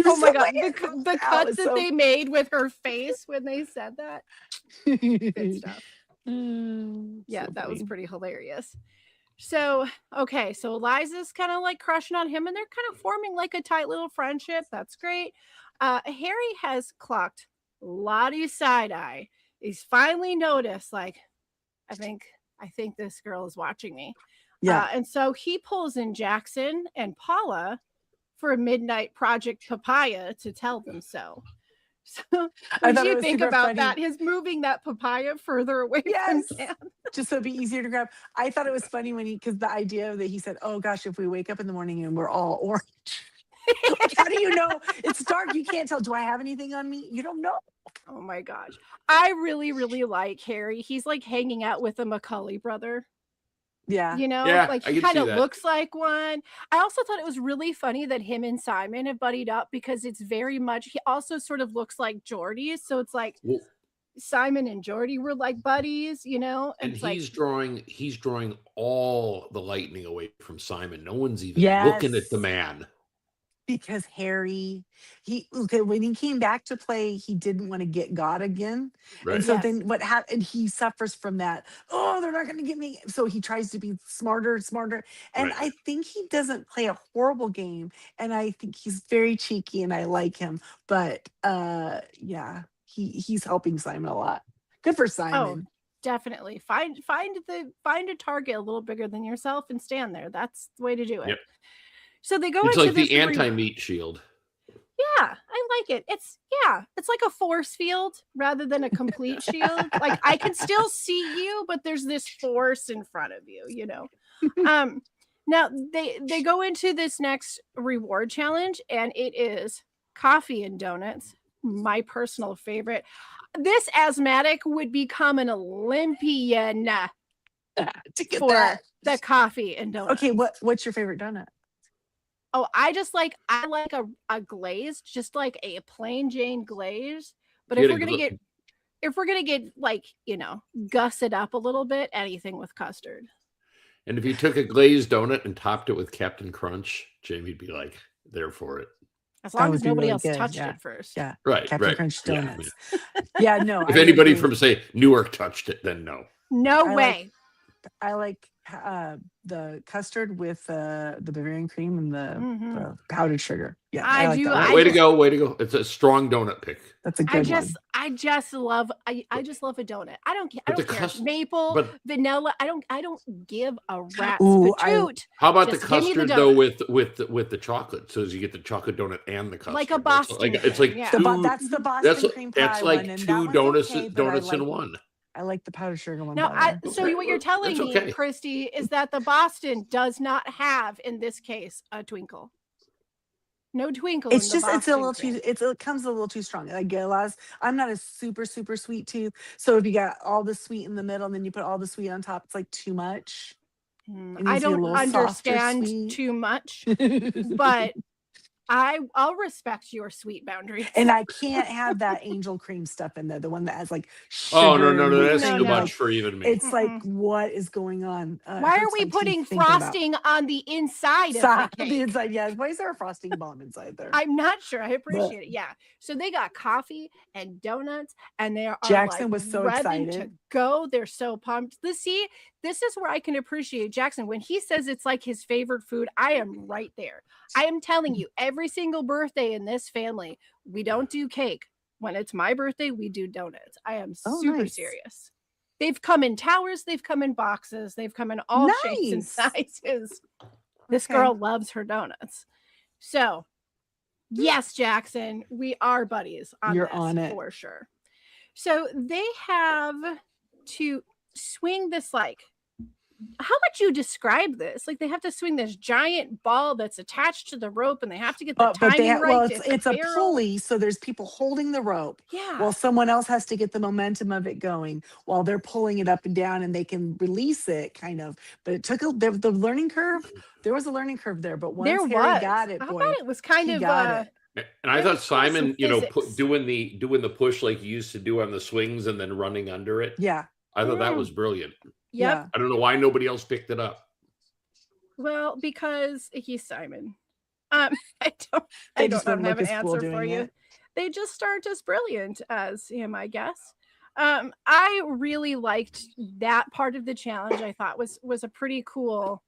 Speaker 2: Oh my God. The cuts that they made with her face when they said that. Good stuff. Yeah, that was pretty hilarious. So, okay. So Eliza's kind of like crushing on him and they're kind of forming like a tight little friendship. That's great. Harry has clocked Lottie's side eye. He's finally noticed, like, I think this girl is watching me.
Speaker 3: Yeah.
Speaker 2: And so he pulls in Jackson and Paula for a midnight Project Papaya to tell them so. So what do you think about that? His moving that papaya further away from Sam.
Speaker 3: Just so it'd be easier to grab. I thought it was funny when because the idea that he said, oh gosh, if we wake up in the morning and we're all orange. Like, how do you know? It's dark. You can't tell. Do I have anything on me? You don't know.
Speaker 2: Oh my gosh. I really, really like Harry. He's like hanging out with the Macaulay brother.
Speaker 3: Yeah.
Speaker 2: Like he kind of looks like one. I also thought it was really funny that him and Simon have buddied up because it's very much, he also sort of looks like Geordie. So it's like Simon and Geordie were like buddies, And
Speaker 5: he's drawing all the lightning away from Simon. No one's even looking at the man.
Speaker 3: Because Harry, when he came back to play, he didn't want to get God again. Right. And so then what happened, he suffers from that. Oh, they're not going to get me. So he tries to be smarter. And I think he doesn't play a horrible game. And I think he's very cheeky and I like him. But he's helping Simon a lot. Good for Simon.
Speaker 2: Oh, definitely. Find a target a little bigger than yourself and stand there. That's the way to do it. Yep. So they go
Speaker 5: into like
Speaker 2: this
Speaker 5: the anti-meat shield.
Speaker 2: Yeah, I like it. It's like a force field rather than a complete shield. Like I can still see you, but there's this force in front of you, Now they go into this next reward challenge and it is coffee and donuts, my personal favorite. This asthmatic would become an Olympian
Speaker 3: to get
Speaker 2: for the coffee and donuts.
Speaker 3: Okay, what's your favorite donut?
Speaker 2: Oh, I like a glazed, just like a plain Jane glaze. But if we're gonna get like, guss it up a little bit, anything with custard.
Speaker 5: And if you took a glazed donut and topped it with Captain Crunch, Jamie'd be like there for it.
Speaker 2: As long as nobody else touched it first.
Speaker 3: Yeah.
Speaker 5: Right.
Speaker 3: Captain Crunch donuts. Yeah, no.
Speaker 5: If anybody from say Newark touched it, then no.
Speaker 2: No way.
Speaker 3: I like the custard with the Bavarian cream and the powdered sugar. Yeah,
Speaker 2: I do.
Speaker 5: Way to go! It's a strong donut pick.
Speaker 3: That's a good one.
Speaker 2: I just love a donut. I don't care. Maple, vanilla. I don't give a rat's patoot.
Speaker 5: How about the custard though with the chocolate? So you get the chocolate donut and the custard.
Speaker 2: Like a Boston.
Speaker 3: That's the Boston cream pie.
Speaker 5: That's like two donuts in one.
Speaker 3: I like the powdered sugar one.
Speaker 2: Now, so what you're telling me, Christy, is that the Boston does not have, in this case, a twinkle. No twinkle.
Speaker 3: It's just it's a little too. It comes a little too strong. I get I'm not a super sweet tooth, so if you got all the sweet in the middle and then you put all the sweet on top, it's like too much.
Speaker 2: I don't understand too much, but I'll respect your sweet boundaries.
Speaker 3: And I can't have that angel cream stuff in there, the one that has like
Speaker 5: Oh,
Speaker 3: sugar
Speaker 5: no,
Speaker 3: and
Speaker 5: that's
Speaker 3: whipped
Speaker 5: too
Speaker 3: cream.
Speaker 5: much
Speaker 3: Like,
Speaker 5: for even me.
Speaker 3: it's like, what is going on?
Speaker 2: Why are we putting frosting on the inside of the cake?
Speaker 3: The inside, yeah. Why is there a frosting bomb inside there?
Speaker 2: I'm not sure. I appreciate it. Yeah. So they got coffee and donuts, and they are
Speaker 3: Jackson
Speaker 2: like
Speaker 3: was so
Speaker 2: revving
Speaker 3: excited
Speaker 2: to go. They're so pumped. This is where I can appreciate Jackson. When he says it's like his favorite food, I am right there. I am telling you, every single birthday in this family, we don't do cake. When it's my birthday, we do donuts. I am super serious. They've come in towers, they've come in boxes, they've come in all shapes and sizes. This girl loves her donuts. So, yes, Jackson, we are buddies on
Speaker 3: You're
Speaker 2: this
Speaker 3: on it
Speaker 2: for sure. So they have to swing this, like, how would you describe this? Like, they have to swing this giant ball that's attached to the rope, and they have to get the timing right.
Speaker 3: Well, it's a pulley, so there's people holding the rope.
Speaker 2: Yeah.
Speaker 3: Well, someone else has to get the momentum of it going while they're pulling it up and down, and they can release it, kind of. But it took the learning curve. There was a learning curve there, but once Harry got it,
Speaker 2: I thought it was kind of.
Speaker 5: And I thought Simon, doing the push like he used to do on the swings and then running under it.
Speaker 3: Yeah.
Speaker 5: I thought that was brilliant.
Speaker 2: Yep.
Speaker 5: I don't know why nobody else picked it up.
Speaker 2: Well, because he's Simon. I don't have an answer for you. They just aren't as brilliant as him, I guess. I really liked that part of the challenge. I thought was a pretty cool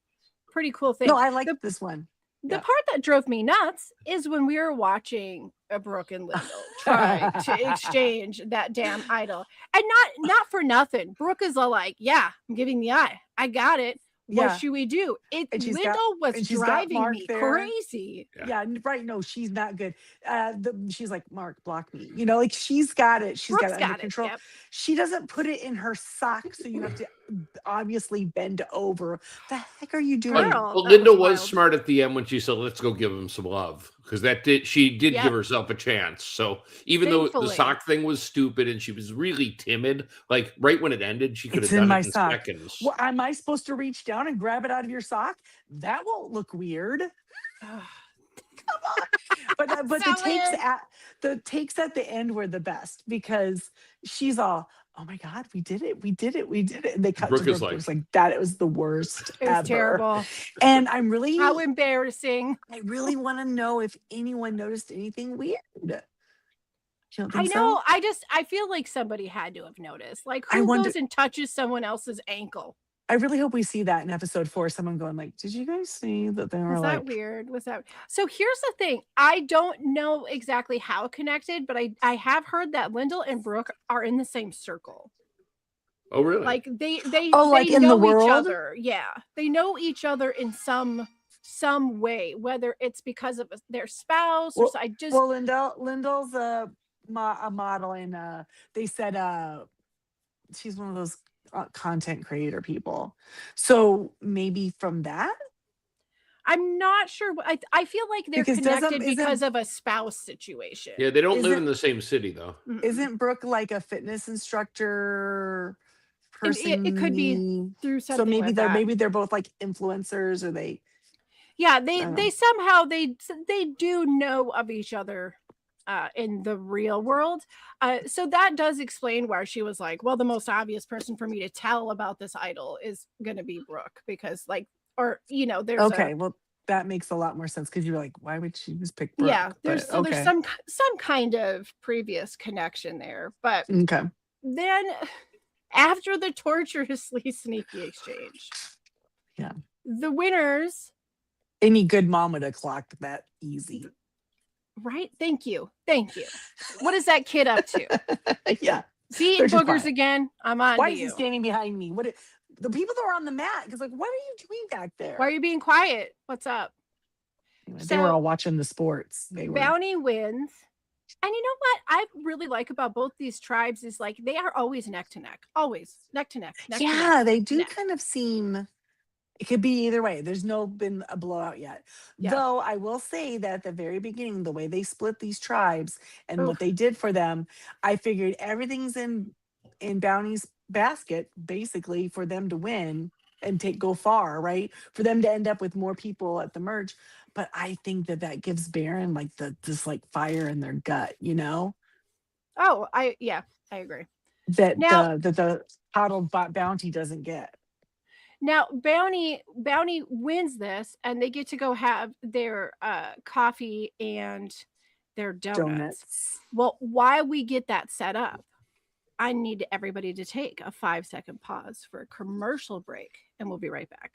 Speaker 2: thing.
Speaker 3: No, I like this one.
Speaker 2: The part that drove me nuts is when we were watching Brooke and Lyndall try to exchange that damn idol. And not for nothing. Brooke is all like, yeah, I'm giving the eye. I got it. What should we do? Lyndall was driving me crazy.
Speaker 3: Yeah, right. No, she's not good. She's like, Mark, block me. Like she's got it. She's got it under control. Yep. She doesn't put it in her sock, so you have to obviously bend over. The heck are you doing?
Speaker 5: Well, Lyndall was smart at the end when she said, "Let's go give him some love," because she did give herself a chance. So even though the sock thing was stupid and she was really timid, like right when it ended, she could have done it in seconds.
Speaker 3: Well, am I supposed to reach down and grab it out of your sock? That won't look weird. Come on. But the takes at the end were the best because she's all, oh my God, we did it. And they cut
Speaker 5: Brooke
Speaker 3: to Brooke. It was like that. It was the worst.
Speaker 2: It was terrible.
Speaker 3: And I'm really
Speaker 2: how embarrassing.
Speaker 3: I really want to know if anyone noticed anything weird.
Speaker 2: I know. I feel like somebody had to have noticed. Like, who goes and touches someone else's ankle?
Speaker 3: I really hope we see that in episode 4. Someone going like, "Did you guys see that they were
Speaker 2: Was that weird? Was that?" So here's the thing. I don't know exactly how connected, but I have heard that Lyndall and Brooke are in the same circle.
Speaker 5: Oh, really?
Speaker 2: Like they
Speaker 3: like in the world?
Speaker 2: Each other. Yeah, they know each other in some way, whether it's because of their spouse or
Speaker 3: Lyndall's a model, and they said she's one of those content creator people, so maybe from that.
Speaker 2: I'm not sure. I feel like they're connected because of a spouse situation.
Speaker 5: Yeah, they don't live in the same city though.
Speaker 3: Isn't Brooke like a fitness instructor person?
Speaker 2: It could be through something.
Speaker 3: So maybe
Speaker 2: like
Speaker 3: they're both like influencers, or they.
Speaker 2: Yeah, they somehow they do know of each other. In the real world. So that does explain why she was like, well, the most obvious person for me to tell about this idol is going to be Brooke, because there's
Speaker 3: well, that makes a lot more sense, because you're like, why would she just pick Brooke?
Speaker 2: Yeah, there's some kind of previous connection there. But then after the torturously sneaky exchange, the winners.
Speaker 3: Any good mom would have clocked that easy.
Speaker 2: Right? Thank you. What is that kid up to?
Speaker 3: Yeah.
Speaker 2: See, boogers again. I'm on.
Speaker 3: Why is he standing behind me? The people that were on the mat? Because what are you doing back there?
Speaker 2: Why are you being quiet? What's up?
Speaker 3: Anyway, they were all watching the sports.
Speaker 2: Bounty wins. And you know what I really like about both these tribes is like they are always neck to neck. Always neck to neck.
Speaker 3: They do kind of seem. It could be either way. There's been a blowout yet. Yeah. Though I will say that at the very beginning, the way they split these tribes and what they did for them, I figured everything's in Bounty's basket, basically, for them to win. and go far, right? For them to end up with more people at the merge. But I think that gives Baron like this like fire in their gut, you know?
Speaker 2: Oh, I agree.
Speaker 3: That
Speaker 2: Now,
Speaker 3: the coddled bounty doesn't get.
Speaker 2: Now Bounty wins this, and they get to go have their coffee and their donuts. Well, while we get that set up, I need everybody to take a 5-second pause for a commercial break, and we'll be right back.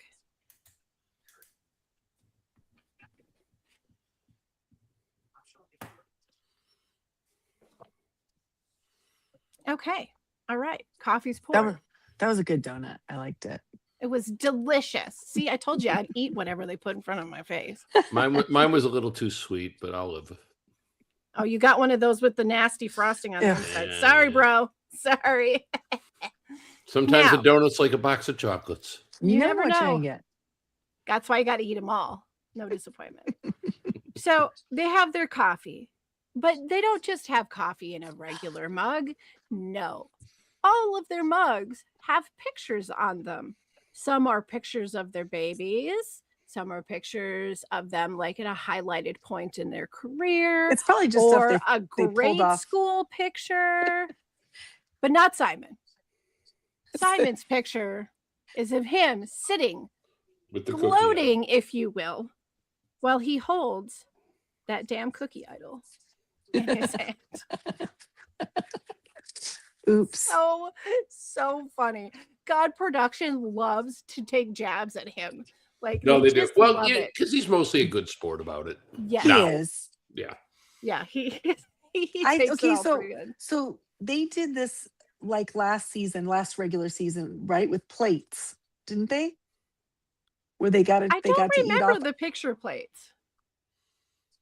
Speaker 2: Okay. All right. Coffee's poured.
Speaker 3: That was a good donut. I liked it.
Speaker 2: It was delicious. See, I told you I'd eat whatever they put in front of my face.
Speaker 5: Mine was a little too sweet, but I'll live.
Speaker 2: Oh, you got one of those with the nasty frosting on the inside. Sorry, bro. Sorry.
Speaker 5: Sometimes a donut's like a box of chocolates.
Speaker 3: You never know.
Speaker 2: That's why you got to eat them all. No disappointment. So they have their coffee, but they don't just have coffee in a regular mug. No. All of their mugs have pictures on them. Some are pictures of their babies. Some are pictures of them like at a highlighted point in their career.
Speaker 3: It's probably just
Speaker 2: or a grade school picture, but not Simon. Simon's picture is of him sitting,
Speaker 5: with the
Speaker 2: gloating, if you will, while he holds that damn cookie idol in his hand.
Speaker 3: Oops.
Speaker 2: So funny. God production loves to take jabs at him. Like,
Speaker 5: no, they do. Well, because he's mostly a good sport about it.
Speaker 2: Yeah,
Speaker 3: he is.
Speaker 5: Yeah.
Speaker 2: Yeah, he takes it all pretty good.
Speaker 3: So they did this like last regular season, right? With plates, didn't they? Where they got it.
Speaker 2: I don't remember the picture plates.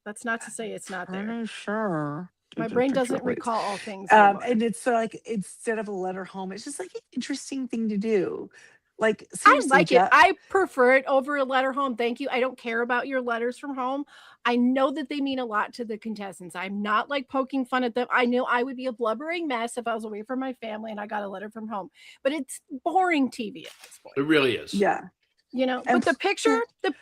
Speaker 2: That's not to say it's not there.
Speaker 3: I'm sure.
Speaker 2: My brain doesn't recall all things.
Speaker 3: And it's like, instead of a letter home, it's just like an interesting thing to do. Like,
Speaker 2: I like it. I prefer it over a letter home. Thank you. I don't care about your letters from home. I know that they mean a lot to the contestants. I'm not like poking fun at them. I know I would be a blubbering mess if I was away from my family and I got a letter from home. But it's boring TV at this point.
Speaker 5: It really is.
Speaker 3: Yeah.
Speaker 2: You know, but the picture, the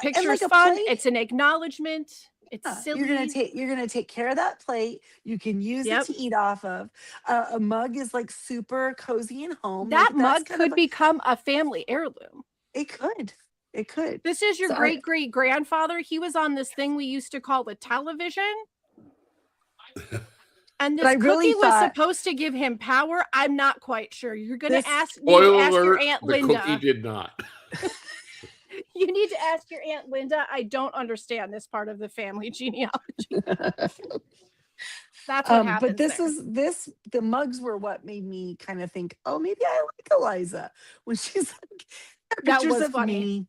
Speaker 2: picture is fun. It's an acknowledgement. It's silly.
Speaker 3: You're gonna take care of that plate. You can use it to eat off of. A mug is like super cozy and home.
Speaker 2: That mug could become a family heirloom.
Speaker 3: It could. It could.
Speaker 2: This is your great grandfather. He was on this thing we used to call the television. And this cookie was supposed to give him power. I'm not quite sure. You're gonna ask your Aunt Linda.
Speaker 5: The cookie did not.
Speaker 2: You need to ask your Aunt Linda. I don't understand this part of the family genealogy. That's what happened.
Speaker 3: But the mugs were what made me kind of think, oh, maybe I like Eliza when she's like,
Speaker 2: that was funny.
Speaker 3: Me.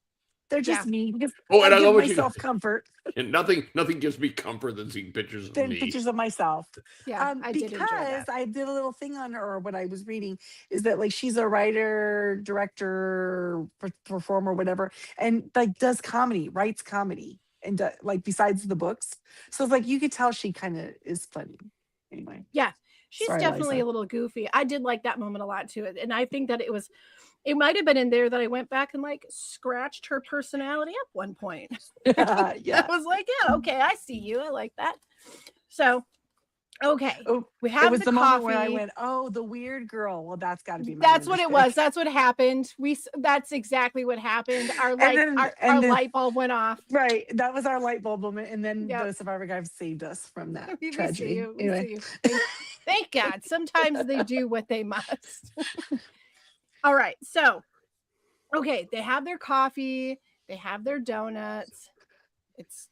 Speaker 3: They're just me.
Speaker 5: And I love
Speaker 3: myself comfort.
Speaker 5: And nothing gives me comfort than seeing pictures of me.
Speaker 3: Pictures of myself.
Speaker 2: Yeah, I did enjoy that.
Speaker 3: I did a little thing on her, or what I was reading is that like she's a writer, director, performer, whatever, and like does comedy, writes comedy, and like besides the books. So it's like you could tell she kind of is funny. Anyway.
Speaker 2: Yeah, she's definitely a little goofy. I did like that moment a lot too, and I think that it might have been in there that I went back and like scratched her personality up one point.
Speaker 3: Yeah.
Speaker 2: I was like, yeah, okay, I see you. I like that. So, okay. We have the coffee.
Speaker 3: Moment where I went, oh, the weird girl. Well, that's got to be
Speaker 2: That's what it was. That's what happened. That's exactly what happened. Our light bulb went off.
Speaker 3: Right. That was our light bulb moment. And then the Survivor guys saved us from that tragedy.
Speaker 2: Anyway. Thank God. Sometimes they do what they must. All right. So, okay, they have their coffee, they have their donuts. It's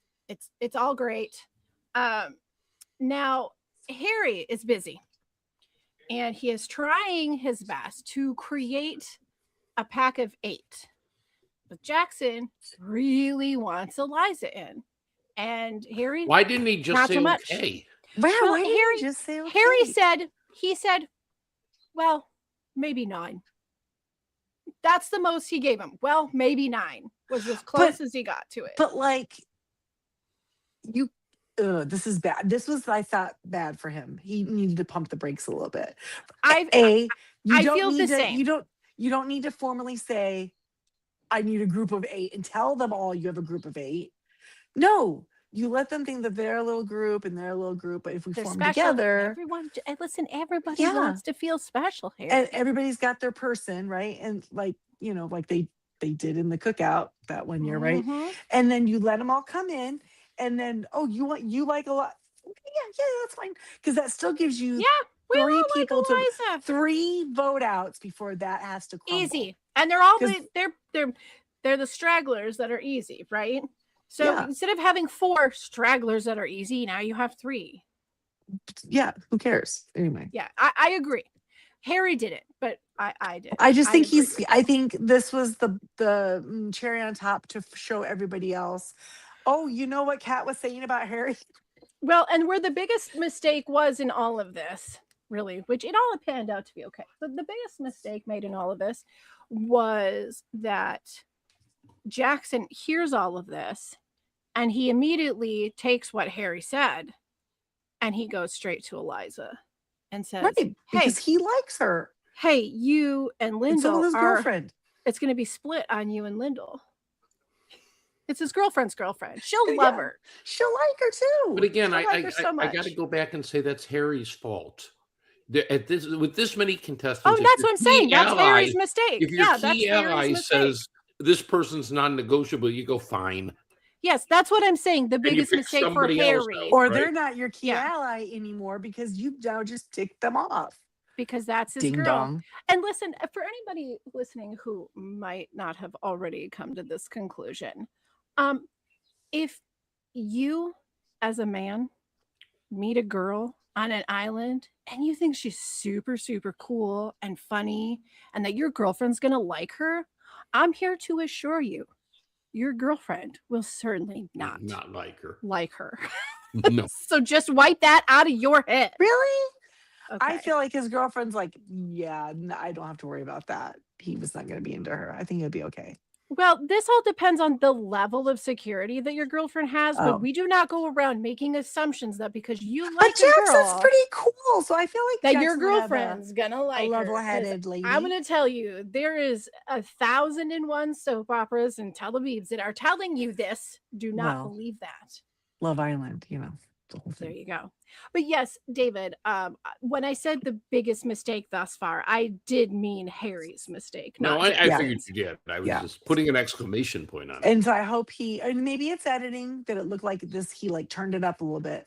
Speaker 2: all great. Now Harry is busy, and he is trying his best to create a pack of 8. But Jackson really wants Eliza in, and Harry.
Speaker 5: Why didn't he just say okay?
Speaker 3: Why didn't he just say okay?
Speaker 2: Harry said, well, maybe 9. That's the most he gave him. Well, maybe 9 was as close as he got to it.
Speaker 3: But like, this is bad. This was, I thought, bad for him. He needed to pump the brakes a little bit.
Speaker 2: I feel the same.
Speaker 3: You don't need to formally say I need a group of 8 and tell them all you have a group of 8. No, you let them think that they're a little group and they're a little group. But if we
Speaker 2: They're
Speaker 3: form
Speaker 2: special.
Speaker 3: together,
Speaker 2: Everyone, listen, everybody
Speaker 3: Yeah.
Speaker 2: wants to feel special here.
Speaker 3: and everybody's got their person, right? And like, like they did in the cookout that one year, right?
Speaker 2: Mhm.
Speaker 3: And then you let them all come in, and then you like a lot. Yeah, that's fine, because that still gives you
Speaker 2: Yeah, we
Speaker 3: 3
Speaker 2: all like
Speaker 3: people to
Speaker 2: Eliza.
Speaker 3: 3 vote outs before that has to crumble.
Speaker 2: Easy, and they're all
Speaker 3: 'Cause-
Speaker 2: they're the stragglers that are easy, right? So
Speaker 3: Yeah.
Speaker 2: instead of having 4 stragglers that are easy, now you have 3.
Speaker 3: Yeah, who cares anyway?
Speaker 2: Yeah, I agree. Harry did it, but I did.
Speaker 3: I just think
Speaker 2: agree.
Speaker 3: I think this was the cherry on top to show everybody else. Oh, you know what Kat was saying about Harry?
Speaker 2: Well, and where the biggest mistake was in all of this, really, which it all panned out to be okay. But the biggest mistake made in all of this was that Jackson hears all of this and he immediately takes what Harry said and he goes straight to Eliza and says,
Speaker 3: Right,
Speaker 2: hey,
Speaker 3: because he likes her.
Speaker 2: hey, you and
Speaker 3: And so
Speaker 2: Lyndall
Speaker 3: his
Speaker 2: are,
Speaker 3: girlfriend.
Speaker 2: it's going to be split on you and Lyndall. It's his girlfriend's girlfriend. She'll
Speaker 3: Yeah.
Speaker 2: love her.
Speaker 3: She'll like her too.
Speaker 5: But again,
Speaker 2: I
Speaker 5: I
Speaker 2: like her so
Speaker 5: got to
Speaker 2: much.
Speaker 5: go back and say that's Harry's fault. With this many contestants,
Speaker 2: Oh,
Speaker 5: if
Speaker 2: that's
Speaker 5: your
Speaker 2: what I'm saying.
Speaker 5: key
Speaker 2: That's
Speaker 5: ally-
Speaker 2: Harry's mistake.
Speaker 5: If your
Speaker 2: Yeah, that's
Speaker 5: key
Speaker 2: Harry's
Speaker 5: ally
Speaker 2: mistake.
Speaker 5: says this person's non-negotiable, you go fine.
Speaker 2: Yes, that's what I'm saying. The
Speaker 5: you
Speaker 2: biggest
Speaker 5: pick
Speaker 2: mistake for
Speaker 5: somebody else
Speaker 2: Harry,
Speaker 5: out.
Speaker 3: Or
Speaker 5: right?
Speaker 3: they're not your key
Speaker 2: Yeah.
Speaker 3: ally anymore because you've now just ticked them off.
Speaker 2: because that's his
Speaker 3: Ding
Speaker 2: girl.
Speaker 3: dong.
Speaker 2: And listen, for anybody listening who might not have already come to this conclusion, if you as a man meet a girl on an island and you think she's super, super cool and funny and that your girlfriend's going to like her, I'm here to assure you, your girlfriend will certainly not
Speaker 5: like her.
Speaker 2: like her.
Speaker 5: No.
Speaker 2: So just wipe that out of your head.
Speaker 3: Really? I
Speaker 2: Okay.
Speaker 3: feel like his girlfriend's like, I don't have to worry about that. He was not going to be into her. I think it'll be okay.
Speaker 2: Well, this all depends on the level of security that your girlfriend has,
Speaker 3: Oh.
Speaker 2: but we do not go around making assumptions that because you
Speaker 3: But
Speaker 2: like a
Speaker 3: Jackson's
Speaker 2: girl,
Speaker 3: pretty cool, so I feel like
Speaker 2: that your
Speaker 3: Jackson would have
Speaker 2: girlfriend's gonna
Speaker 3: a
Speaker 2: like her. 'Cause
Speaker 3: level-headed lady.
Speaker 2: I'm gonna tell you, there is 1,001 soap operas and telebibs that are telling you this. Do not
Speaker 3: Well,
Speaker 2: believe that.
Speaker 3: Love Island, the whole
Speaker 2: There
Speaker 3: thing.
Speaker 2: you go. But yes, David, when I said the biggest mistake thus far, I did mean Harry's mistake.
Speaker 5: No,
Speaker 2: not
Speaker 5: I
Speaker 2: Jackson's.
Speaker 5: figured you did. I was
Speaker 3: Yeah.
Speaker 5: just putting an exclamation point on it.
Speaker 3: And so I hope and maybe it's editing that it looked like this. He like turned it up a little bit,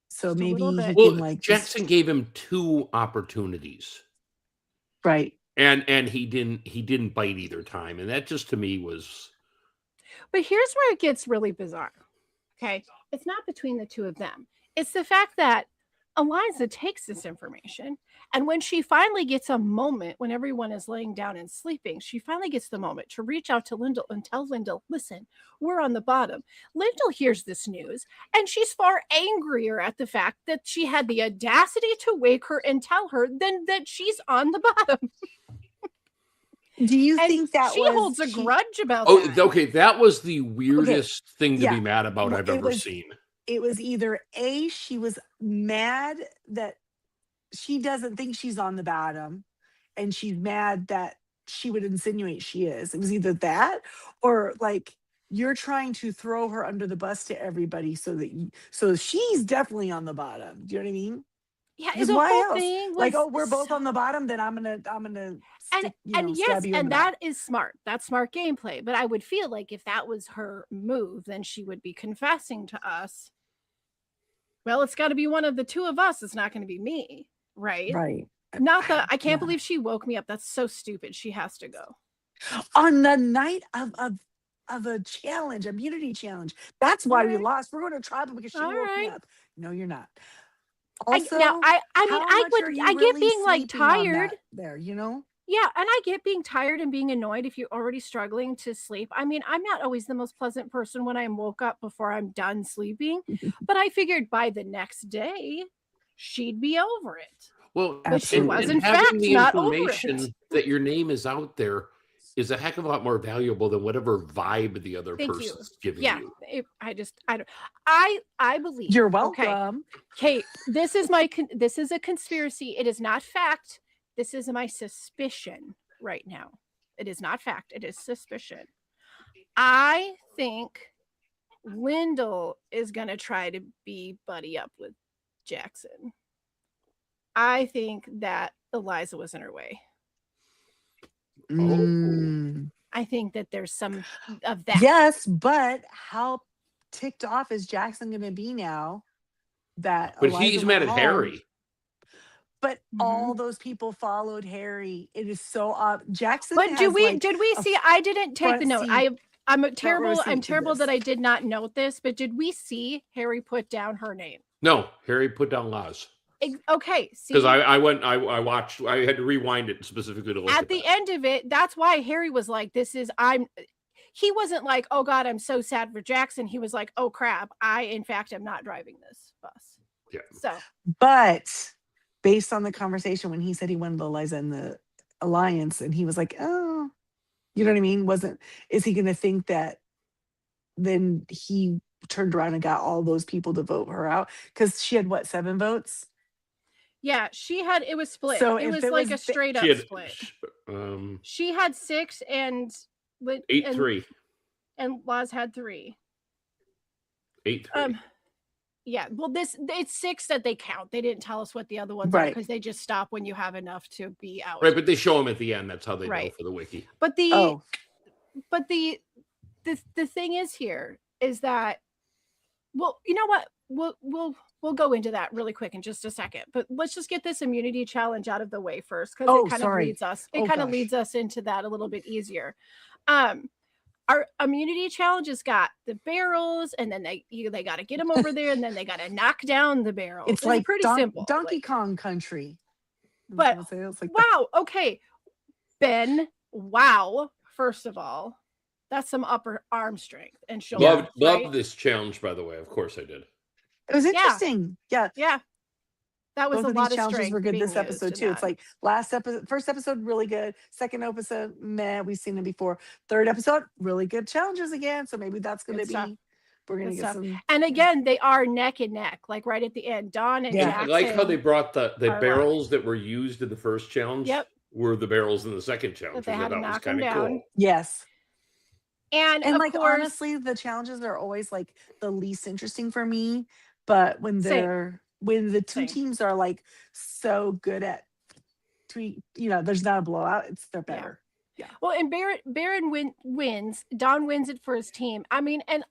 Speaker 3: so
Speaker 2: Just a
Speaker 3: maybe
Speaker 2: little
Speaker 3: he
Speaker 2: bit.
Speaker 5: Well,
Speaker 3: can like just-
Speaker 5: Jackson gave him 2 opportunities,
Speaker 3: right.
Speaker 5: and he didn't bite either time, and that just to me was.
Speaker 2: But here's where it gets really bizarre. Okay. It's not between the two of them. It's the fact that Eliza takes this information. And when she finally gets a moment, when everyone is laying down and sleeping, she finally gets the moment to reach out to Lyndall and tell Lyndall, listen, we're on the bottom. Lyndall hears this news and she's far angrier at the fact that she had the audacity to wake her and tell her than that she's on the bottom.
Speaker 3: Do you
Speaker 2: And
Speaker 3: think that
Speaker 2: she holds a grudge about
Speaker 5: Oh,
Speaker 2: that.
Speaker 5: okay. That was the weirdest thing to
Speaker 3: yeah.
Speaker 5: be mad about
Speaker 3: Well,
Speaker 5: I've
Speaker 3: it
Speaker 5: ever
Speaker 3: was-
Speaker 5: seen.
Speaker 3: It was either A, she was mad that she doesn't think she's on the bottom, and she's mad that she would insinuate she is. It was either that or like you're trying to throw her under the bus to everybody so she's definitely on the bottom. Do you know what I mean?
Speaker 2: Yeah,
Speaker 3: Because
Speaker 2: the
Speaker 3: why
Speaker 2: whole
Speaker 3: else?
Speaker 2: thing was
Speaker 3: Like, oh, we're both
Speaker 2: so-
Speaker 3: on the bottom, then I'm gonna
Speaker 2: and
Speaker 3: stick,
Speaker 2: and yes,
Speaker 3: stab you in
Speaker 2: and
Speaker 3: the back.
Speaker 2: that is smart. That's smart gameplay. But I would feel like if that was her move, then she would be confessing to us. Well, it's got to be one of the two of us. It's not going to be me, right?
Speaker 3: Right.
Speaker 2: Not that I can't
Speaker 3: Yeah.
Speaker 2: believe she woke me up. That's so stupid. She has to go.
Speaker 3: On the night of a challenge, a immunity challenge. That's why we
Speaker 2: Alright.
Speaker 3: lost. We're going to tribal because she woke me
Speaker 2: Alright.
Speaker 3: up. No, you're not.
Speaker 2: I
Speaker 3: Also,
Speaker 2: mean, I
Speaker 3: how much are you
Speaker 2: I get
Speaker 3: really
Speaker 2: being like
Speaker 3: sleeping on
Speaker 2: tired.
Speaker 3: that there, you know?
Speaker 2: Yeah, and I get being tired and being annoyed if you're already struggling to sleep. I mean, I'm not always the most pleasant person when I'm woke up before I'm done sleeping, but I figured by the next day she'd be over it.
Speaker 5: Well,
Speaker 3: But she
Speaker 5: and-
Speaker 3: was,
Speaker 5: and
Speaker 2: in
Speaker 5: having
Speaker 2: fact,
Speaker 5: the
Speaker 2: not over
Speaker 5: information
Speaker 2: it.
Speaker 5: that your name is out there is a heck of a lot more valuable than whatever vibe the other
Speaker 2: Thank you.
Speaker 5: person's giving
Speaker 2: Yeah,
Speaker 5: you.
Speaker 2: I believe.
Speaker 3: You're
Speaker 2: Okay,
Speaker 3: welcome.
Speaker 2: Kate, this is this is a conspiracy. It is not fact. This is my suspicion right now. It is not fact. It is suspicion. I think Lyndall is going to try to be buddy up with Jackson. I think that Eliza was in her way. I think that there's some of that.
Speaker 3: Yes, but how ticked off is Jackson going to be now that
Speaker 5: But
Speaker 3: Eliza
Speaker 5: he's
Speaker 3: went
Speaker 5: mad at
Speaker 3: home?
Speaker 5: Harry.
Speaker 3: But all those people followed Harry. It is so Jackson.
Speaker 2: But
Speaker 3: has,
Speaker 2: did we
Speaker 3: like,
Speaker 2: see? I didn't take
Speaker 3: front
Speaker 2: the note.
Speaker 3: seat.
Speaker 2: I'm terrible
Speaker 3: to
Speaker 2: that I did not note this. But did we see Harry put down her name?
Speaker 5: No, Harry put down Laz.
Speaker 2: Okay,
Speaker 5: because I watched. I had to rewind it specifically to look
Speaker 2: at the end of it. That's why Harry was like, he wasn't like, oh God, I'm so sad for Jackson. He was like, oh crap, in fact am not driving this bus.
Speaker 5: Yeah.
Speaker 2: So,
Speaker 3: but based on the conversation when he said he wanted Eliza in the alliance, and he was like, oh, you know what I mean? Is he going to think that then he turned around and got all those people to vote her out? Because she had 7 votes?
Speaker 2: Yeah, it was split.
Speaker 3: So
Speaker 2: it was like a straight up split. She had 6 and
Speaker 5: 8-3.
Speaker 2: And Laz had 3.
Speaker 5: 8-3.
Speaker 2: Yeah, well, it's 6 that they count. They didn't tell us what the other ones are because they just stop when you have enough to be out.
Speaker 5: Right, but they show them at the end. That's how they know for the wiki.
Speaker 2: But the thing is here is that, well, you know what? We'll go into that really quick in just a second. But let's just get this immunity challenge out of the way first, because it kind of leads us. It kind of leads us into that a little bit easier. Our immunity challenge has got the barrels, and then they got to get them over there, and then they got to knock down the barrels.
Speaker 3: It's like
Speaker 2: pretty simple.
Speaker 3: Donkey Kong Country.
Speaker 2: But wow, okay, Ben. Wow, first of all, that's some upper arm strength and shoulder.
Speaker 5: Loved this challenge, by the way. Of course, I did.
Speaker 3: It was interesting. Yeah.
Speaker 2: That was
Speaker 3: both
Speaker 2: a
Speaker 3: of
Speaker 2: lot
Speaker 3: these
Speaker 2: of
Speaker 3: challenges were good this episode too. It's
Speaker 2: like
Speaker 3: first episode really good, second episode meh, we've seen it before, third episode really good challenges again, so maybe that's going to be we're going to get some.
Speaker 2: And again, they are neck and neck, like right at the end. Dawn and Jackson.
Speaker 5: I like how they brought the barrels that were used in the first challenge were the barrels in the second challenge.
Speaker 2: They had to knock them down.
Speaker 5: Cool.
Speaker 3: Yes.
Speaker 2: And
Speaker 3: like
Speaker 2: course,
Speaker 3: honestly, the challenges are always like the least interesting for me, but when the two teams are like so good at there's not a blowout, they're better. Yeah.
Speaker 2: Well, and Baron wins. Dawn wins it for his team. I mean, and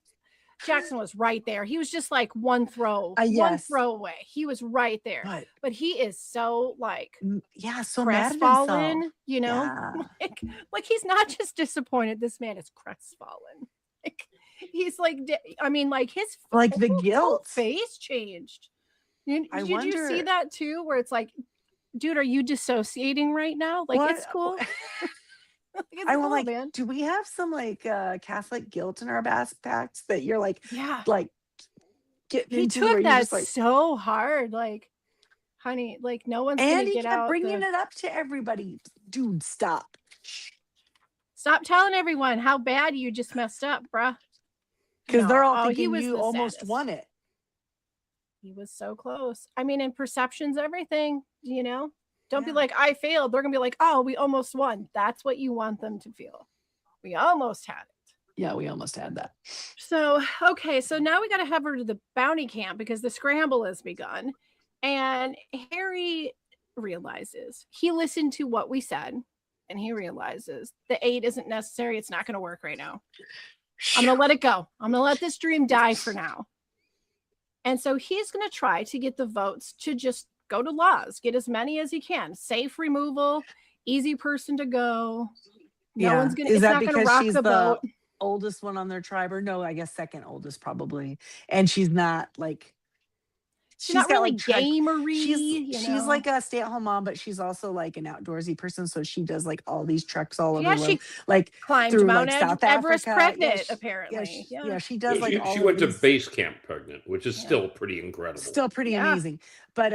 Speaker 2: Jackson was right there. He was just like one throw away. He was right there. But he is so
Speaker 3: so crestfallen,
Speaker 2: you know? Yeah. Like he's not just disappointed. This man is crestfallen. He's like, I mean, like his
Speaker 3: the guilt
Speaker 2: face changed. Did you see that too? Where it's like, dude, are you dissociating right now? Like, it's cool.
Speaker 3: Man. Do we have some Catholic guilt in our backpacks that you're getting
Speaker 2: he took that so hard, honey, no one's gonna get out.
Speaker 3: And bringing it up to everybody, dude. Stop
Speaker 2: telling everyone how bad you just messed up, bruh.
Speaker 3: Because they're all thinking you almost won it.
Speaker 2: He was so close. I mean, and perception's everything, you know? Don't be like, I failed. They're going to be like, oh, we almost won. That's what you want them to feel. We almost had it.
Speaker 3: Yeah, we almost had that.
Speaker 2: So, okay. So now we got to have her to the bounty camp because the scramble has begun. And Harry realizes, he listened to what we said, and he realizes the 8 isn't necessary. It's not going to work right now. I'm going to let it go. I'm going to let this dream die for now. And so he's going to try to get the votes to just go to Laz, get as many as he can. Safe removal, easy person to go. No one's going to, it's not going to rock the boat.
Speaker 3: Oldest one on their tribe, or no, I guess second oldest probably. And she's not she's
Speaker 2: not really gamery.
Speaker 3: She's like a stay-at-home mom, but she's also an outdoorsy person. So she does all these treks all over.
Speaker 2: She climbed
Speaker 3: through
Speaker 2: Mount
Speaker 3: South
Speaker 2: Everest
Speaker 3: Africa.
Speaker 2: pregnant, apparently.
Speaker 3: Yeah, she does
Speaker 5: she went to base camp pregnant, which is still pretty incredible.
Speaker 3: Still pretty amazing. But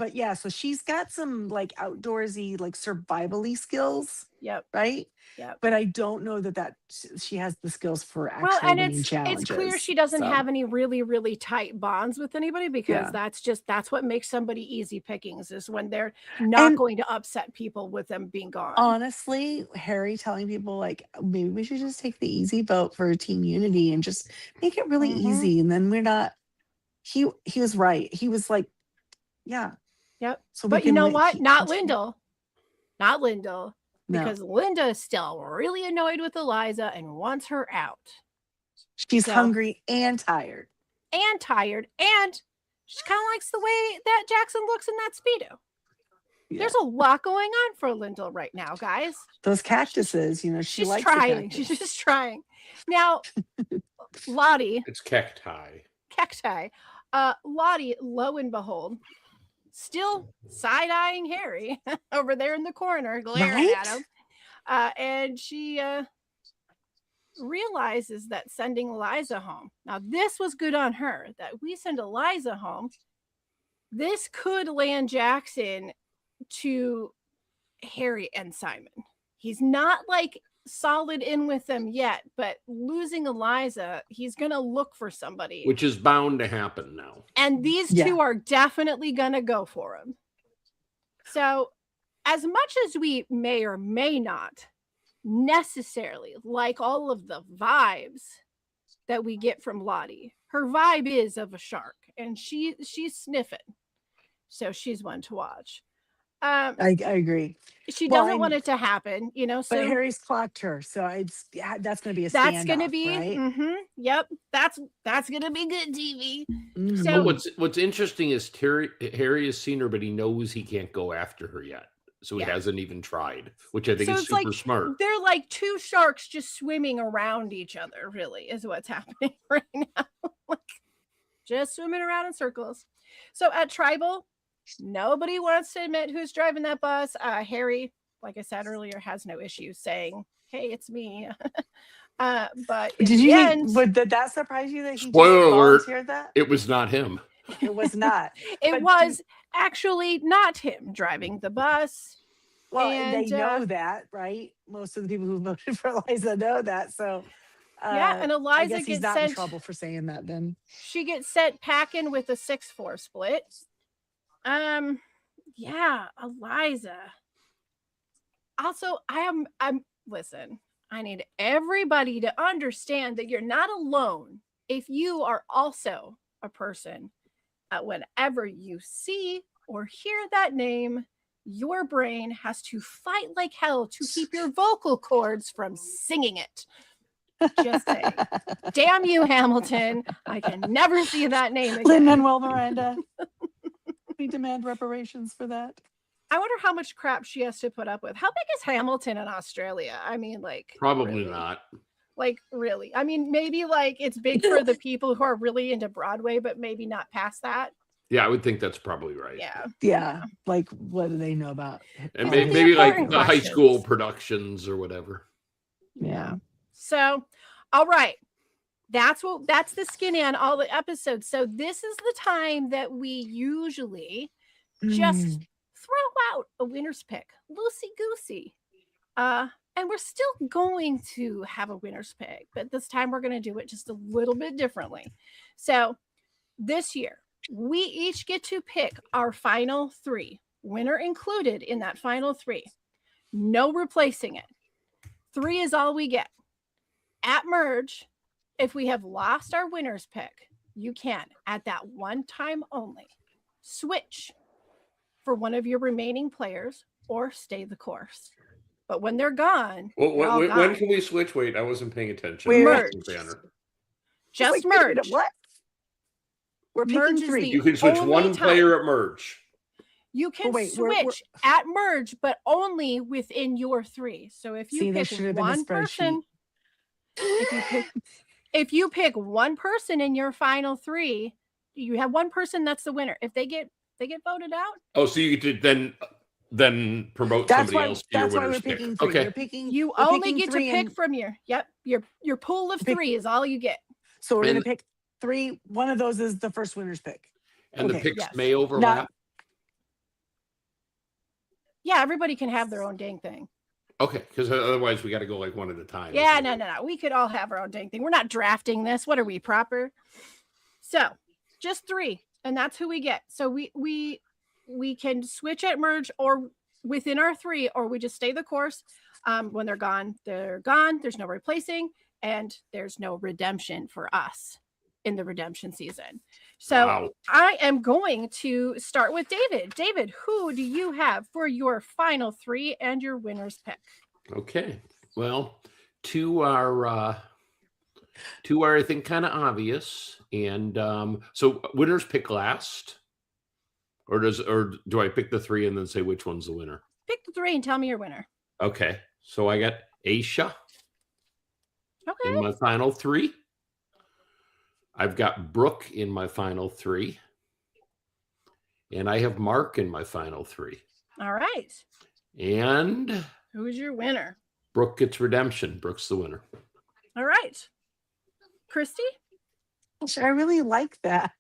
Speaker 3: but yeah, so she's got some like outdoorsy, like survivally skills.
Speaker 2: Yep.
Speaker 3: Right.
Speaker 2: Yep.
Speaker 3: But I don't know that she has the skills for actually
Speaker 2: well, and
Speaker 3: winning challenges.
Speaker 2: it's clear she doesn't have any really, really tight bonds with anybody, because that's what makes somebody easy pickings, is when they're not going to upset people with them being gone.
Speaker 3: Honestly, Harry telling people like, maybe we should just take the easy vote for Team Unity and just make it really easy, and then we're not. He was right. He was like, yeah.
Speaker 2: Yep. So but you know what? Not Lyndall. Not Lyndall. Because Linda is still really annoyed with Eliza and wants her out.
Speaker 3: She's hungry and tired.
Speaker 2: And she kind of likes the way that Jackson looks in that Speedo. Yeah. There's a lot going on for Lyndall right now, guys.
Speaker 3: Those cactuses, you know, she likes
Speaker 2: trying. She's just trying. Now, Lottie.
Speaker 5: It's cacti.
Speaker 2: Cacti. Lottie, lo and behold, still side-eyeing Harry over there in the corner, glaring at him. And she realizes that sending Eliza home. Now, this was good on her, that we send Eliza home. This could land Jackson to Harry and Simon. He's not like solid in with them yet, but losing Eliza, he's gonna look for somebody,
Speaker 5: which is bound to happen now,
Speaker 2: and these two are definitely gonna go for him. So as much as we may or may not necessarily like all of the vibes that we get from Lottie, her vibe is of a shark, and she's sniffing, so she's one to watch.
Speaker 3: I agree.
Speaker 2: She doesn't want it to happen, you know. So
Speaker 3: but Harry's clocked her, so that's going to be a standoff. That's going to
Speaker 2: be,
Speaker 3: right?
Speaker 2: Yep. That's going to be good TV.
Speaker 3: Mm-hmm.
Speaker 2: So
Speaker 5: what's interesting is Harry has seen her, but he knows he can't go after her yet, so he hasn't even tried, which I think is super smart.
Speaker 2: They're like two sharks just swimming around each other. Really, is what's happening right now. Like, just swimming around in circles. So at Tribal, nobody wants to admit who's driving that bus. Harry, like I said earlier, has no issue saying, "Hey, it's me." But
Speaker 3: did that surprise you that he
Speaker 5: spoiler alert?
Speaker 3: That
Speaker 5: it was not him.
Speaker 3: It was not.
Speaker 2: It was actually not him driving the bus.
Speaker 3: Well, and they know that, right? Most of the people who voted for Eliza know that. So
Speaker 2: and Eliza
Speaker 3: gets
Speaker 2: he's
Speaker 3: not
Speaker 2: sent
Speaker 3: in trouble for saying that. Then
Speaker 2: she gets sent packing with a 6-4 split. Yeah, Eliza. Also, I'm listen, I need everybody to understand that you're not alone if you are also a person. Whenever you see or hear that name, your brain has to fight like hell to keep your vocal cords from singing it. Just saying. Damn you, Hamilton. I can never see that name again.
Speaker 3: Lin-Manuel Miranda. We demand reparations for that.
Speaker 2: I wonder how much crap she has to put up with. How big is Hamilton in Australia? I mean, like,
Speaker 5: probably
Speaker 2: really?
Speaker 5: Not.
Speaker 2: Like, really? I mean, maybe like it's big for the people who are really into Broadway, but maybe not past that.
Speaker 5: Yeah, I would think that's probably right.
Speaker 2: Yeah.
Speaker 3: Like, what do they know about?
Speaker 5: And maybe like the high school productions or whatever.
Speaker 2: Yeah. So, all right. That's the skinny on all the episodes. So this is the time that we usually just throw out a winner's pick, loosey-goosey. And we're still going to have a winner's pick, but this time we're going to do it just a little bit differently. So this year, we each get to pick our final 3, winner included in that final 3. No replacing it. 3 is all we get. At merge, if we have lost our winner's pick, you can, at that one time only, switch for one of your remaining players or stay the course. But when they're gone,
Speaker 5: when can we switch? Wait, I wasn't paying attention.
Speaker 2: Merge. Just merge.
Speaker 3: What? We're picking 3.
Speaker 5: You can switch one player at merge.
Speaker 2: You can switch at merge, but only within your 3. So if you pick one person, if you pick one person in your final 3, you have one person that's the winner. If they get voted out.
Speaker 5: Oh, so you get to then promote somebody else to your winner's pick. Okay.
Speaker 2: You only get to pick from your pool of 3 is all you get.
Speaker 3: So we're going to pick 3. One of those is the first winner's pick.
Speaker 5: And the picks may overlap.
Speaker 2: Yeah, everybody can have their own dang thing.
Speaker 5: Okay, because otherwise we got to go like one at a time.
Speaker 2: Yeah, no. We could all have our own dang thing. We're not drafting this. What are we, proper? So, just 3, and that's who we get. So we can switch at merge or within our 3, or we just stay the course. When they're gone, they're gone. There's no replacing, and there's no redemption for us in the redemption season. So wow. I am going to start with David. David, who do you have for your final 3 and your winner's pick?
Speaker 5: Okay. Well, 2 are I think kind of obvious. And so winners pick last. Or do I pick the 3 and then say which one's the winner?
Speaker 2: Pick the 3 and tell me your winner.
Speaker 5: Okay. So I got Aisha.
Speaker 2: Okay.
Speaker 5: In my final 3. I've got Brooke in my final 3. And I have Mark in my final 3.
Speaker 2: All right.
Speaker 5: And
Speaker 2: who is your winner?
Speaker 5: Brooke gets redemption. Brooke's the winner.
Speaker 2: All right. Christy?
Speaker 3: I really like that.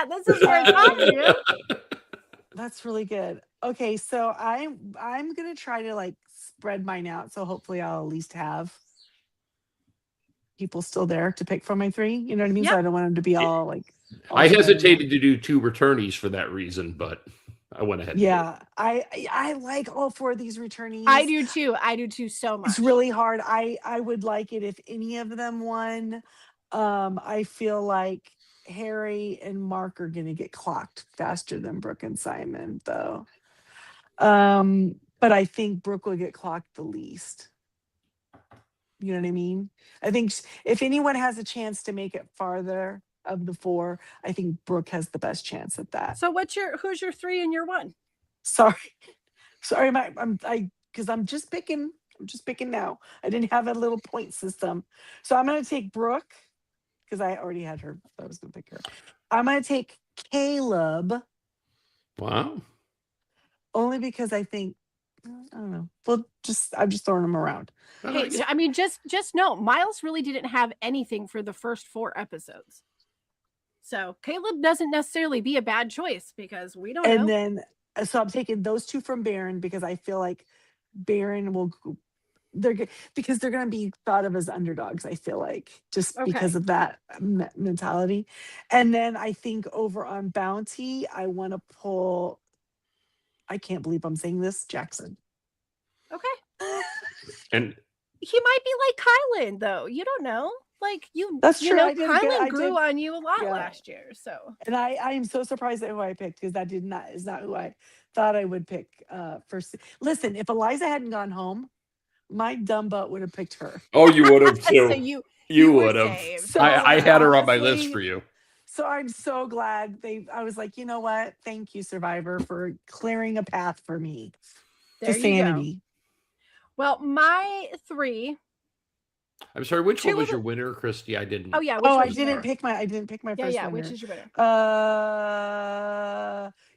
Speaker 2: This is very positive.
Speaker 3: That's really good. Okay, so I'm gonna try to like spread mine out. So hopefully I'll at least have people still there to pick from my 3. You know what I mean? Yep. So I don't want them to be all like.
Speaker 5: I hesitated to do 2 returnees for that reason, but I went ahead.
Speaker 3: Yeah, I like all 4 of these returnees.
Speaker 2: I do too so much.
Speaker 3: It's really hard. I would like it if any of them won. I feel like Harry and Mark are going to get clocked faster than Brooke and Simon, though. But I think Brooke will get clocked the least. You know what I mean? I think if anyone has a chance to make it farther of the 4, I think Brooke has the best chance at that.
Speaker 2: So who's your 3 and your 1?
Speaker 3: Sorry, because I'm just picking now. I didn't have a little point system, so I'm going to take Brooke. Because I already had her. I was going to pick her. I'm going to take Caleb.
Speaker 5: Wow.
Speaker 3: Only because I think, I don't know. Well, I'm just throwing them around.
Speaker 2: Hey, I mean, just know, Miles really didn't have anything for the first 4 episodes. So Caleb doesn't necessarily be a bad choice because we don't know.
Speaker 3: And then, so I'm taking those 2 from Baron because I feel like Baron will... because they're going to be thought of as underdogs, I feel like, just because of that mentality. And then I think over on Bounty, I want to pull, I can't believe I'm saying this, Jackson.
Speaker 2: Okay.
Speaker 5: And
Speaker 2: he might be like Kylan, though. You don't know. Like
Speaker 3: that's true.
Speaker 2: Kylan grew on you a lot last year. So,
Speaker 3: and I am so surprised at who I picked because that is not who I thought I would pick first. Listen, if Eliza hadn't gone home, my dumb butt would have picked her.
Speaker 5: Oh, you would have too.
Speaker 2: So
Speaker 5: you would have.
Speaker 3: So
Speaker 5: I had her on my list for you.
Speaker 3: So I'm so glad I was like, you know what? Thank you, Survivor, for clearing a path for me to sanity.
Speaker 2: Well, my 3.
Speaker 5: I'm sorry, which one was your winner, Christy? I didn't.
Speaker 2: Oh yeah.
Speaker 3: I didn't pick my first winner.
Speaker 2: Which is your winner?